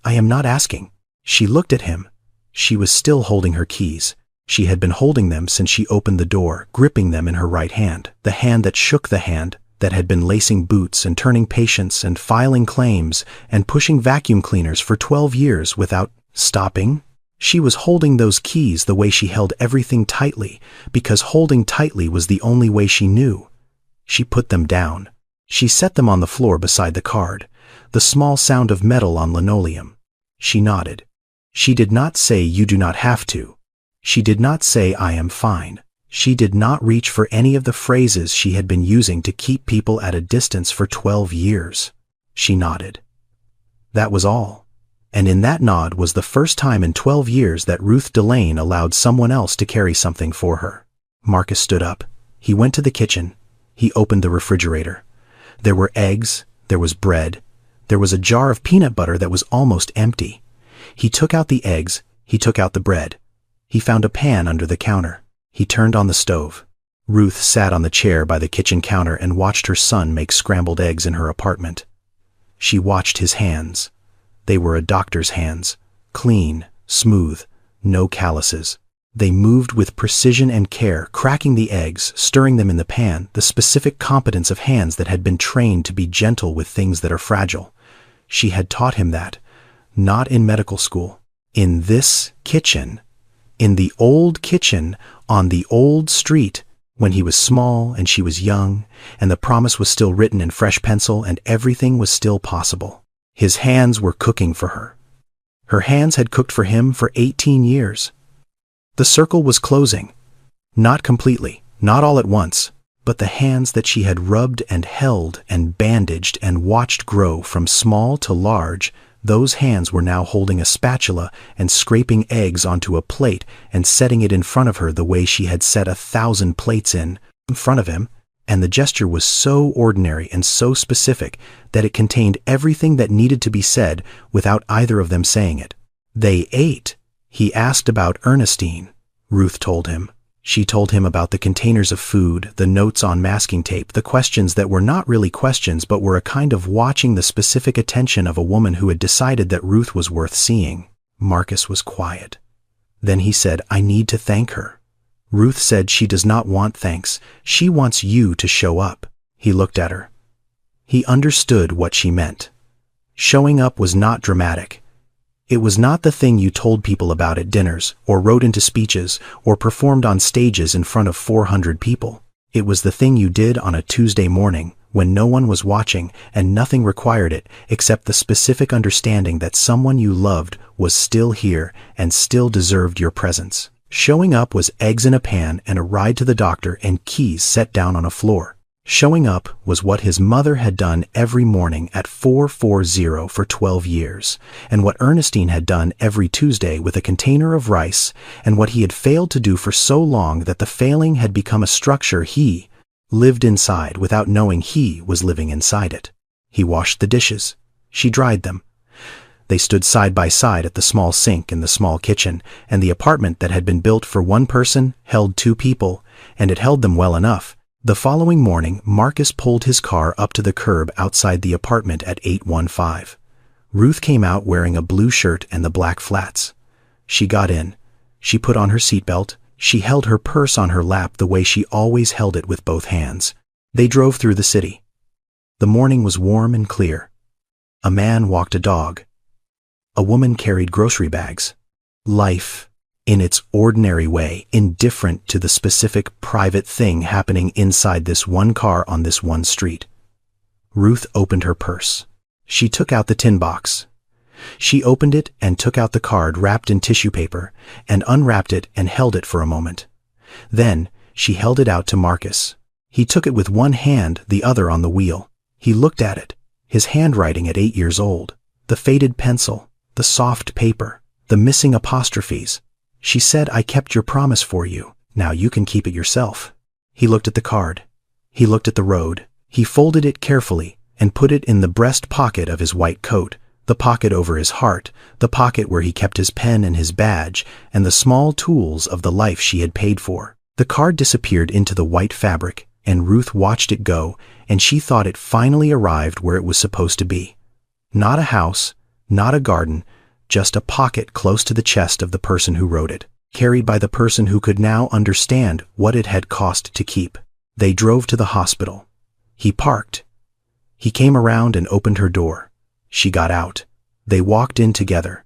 A: "I am not asking." She looked at him. She was still holding her keys. She had been holding them since she opened the door, gripping them in her right hand, the hand that shook the hand that had been lacing boots and turning patients and filing claims and pushing vacuum cleaners for 12 years without stopping. She was holding those keys the way she held everything tightly, because holding tightly was the only way she knew. She put them down. She set them on the floor beside the card, the small sound of metal on linoleum. She nodded. She did not say you do not have to. She did not say I am fine. She did not reach for any of the phrases she had been using to keep people at a distance for 12 years. She nodded. That was all. And in that nod was the first time in 12 years that Ruth Delane allowed someone else to carry something for her. Marcus stood up. He went to the kitchen. He opened the refrigerator. There were eggs. There was bread. There was a jar of peanut butter that was almost empty. He took out the eggs. He took out the bread. He found a pan under the counter. He turned on the stove. Ruth sat on the chair by the kitchen counter and watched her son make scrambled eggs in her apartment. She watched his hands. They were a doctor's hands, clean, smooth, no calluses. They moved with precision and care, cracking the eggs, stirring them in the pan, the specific competence of hands that had been trained to be gentle with things that are fragile. She had taught him that, not in medical school. In this kitchen, in the old kitchen on the old street, when he was small and she was young, and the promise was still written in fresh pencil and everything was still possible. His hands were cooking for her. Her hands had cooked for him for 18 years. The circle was closing. Not completely, not all at once, but the hands that she had rubbed and held and bandaged and watched grow from small to large, those hands were now holding a spatula and scraping eggs onto a plate and setting it in front of her the way she had set 1,000 plates in front of him, and the gesture was so ordinary and so specific that it contained everything that needed to be said without either of them saying it. They ate. He asked about Ernestine. Ruth told him. She told him about the containers of food, the notes on masking tape, the questions that were not really questions but were a kind of watching the specific attention of a woman who had decided that Ruth was worth seeing. Marcus was quiet. Then he said, I need to thank her. Ruth said she does not want thanks. She wants you to show up. He looked at her. He understood what she meant. Showing up was not dramatic. It was not the thing you told people about at dinners, or wrote into speeches, or performed on stages in front of 400 people. It was the thing you did on a Tuesday morning, when no one was watching and nothing required it except the specific understanding that someone you loved was still here and still deserved your presence. Showing up was eggs in a pan and a ride to the doctor and keys set down on a floor. Showing up was what his mother had done every morning at 440 for 12 years, and what Ernestine had done every Tuesday with a container of rice, and what he had failed to do for so long that the failing had become a structure he lived inside without knowing he was living inside it. He washed the dishes. She dried them. They stood side by side at the small sink in the small kitchen, and the apartment that had been built for one person held 2 people, and it held them well enough. The following morning, Marcus pulled his car up to the curb outside the apartment at 815. Ruth came out wearing a blue shirt and the black flats. She got in. She put on her seatbelt. She held her purse on her lap the way she always held it with both hands. They drove through the city. The morning was warm and clear. A man walked a dog. A woman carried grocery bags. Life, in its ordinary way, indifferent to the specific private thing happening inside this one car on this one street. Ruth opened her purse. She took out the tin box. She opened it and took out the card wrapped in tissue paper and unwrapped it and held it for a moment. Then she held it out to Marcus. He took it with one hand, the other on the wheel. He looked at it, his handwriting at 8 years old, the faded pencil, the soft paper, the missing apostrophes. She said, I kept your promise for you. Now you can keep it yourself. He looked at the card. He looked at the road. He folded it carefully and put it in the breast pocket of his white coat, the pocket over his heart, the pocket where he kept his pen and his badge, and the small tools of the life she had paid for. The card disappeared into the white fabric, and Ruth watched it go, and she thought it finally arrived where it was supposed to be. Not a house, not a garden, just a pocket close to the chest of the person who wrote it, carried by the person who could now understand what it had cost to keep. They drove to the hospital. He parked. He came around and opened her door. She got out. They walked in together.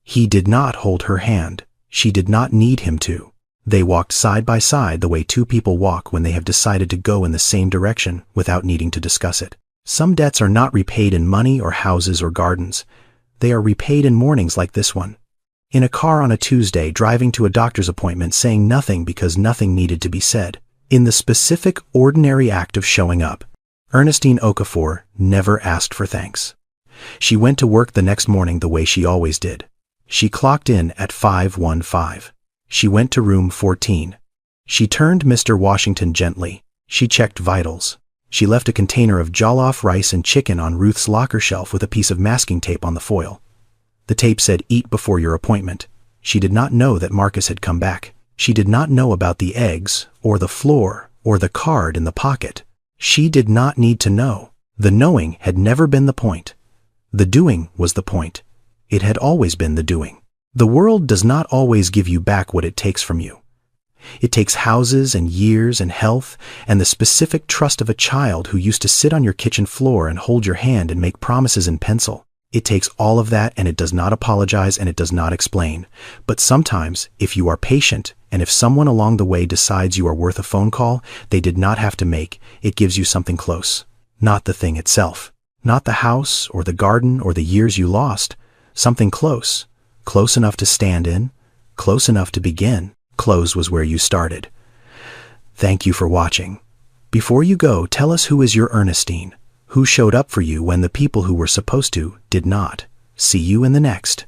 A: He did not hold her hand. She did not need him to. They walked side by side the way 2 people walk when they have decided to go in the same direction without needing to discuss it. Some debts are not repaid in money or houses or gardens. They are repaid in mornings like this one. In a car on a Tuesday, driving to a doctor's appointment, saying nothing because nothing needed to be said. In the specific, ordinary act of showing up. Ernestine Okafor never asked for thanks. She went to work the next morning the way she always did. She clocked in at 5:15. She went to room 14. She turned Mr. Washington gently. She checked vitals. She left a container of jollof rice and chicken on Ruth's locker shelf with a piece of masking tape on the foil. The tape said, "Eat before your appointment." She did not know that Marcus had come back. She did not know about the eggs, or the floor, or the card in the pocket. She did not need to know. The knowing had never been the point. The doing was the point. It had always been the doing. The world does not always give you back what it takes from you. It takes houses and years and health and the specific trust of a child who used to sit on your kitchen floor and hold your hand and make promises in pencil. It takes all of that, and it does not apologize and it does not explain. But sometimes, if you are patient and if someone along the way decides you are worth a phone call they did not have to make, it gives you something close. Not the thing itself. Not the house or the garden or the years you lost. Something close. Close enough to stand in. Close enough to begin. Close was where you started. Thank you for watching. Before you go, tell us, who is your Ernestine? Who showed up for you when the people who were supposed to did not? See you in the next.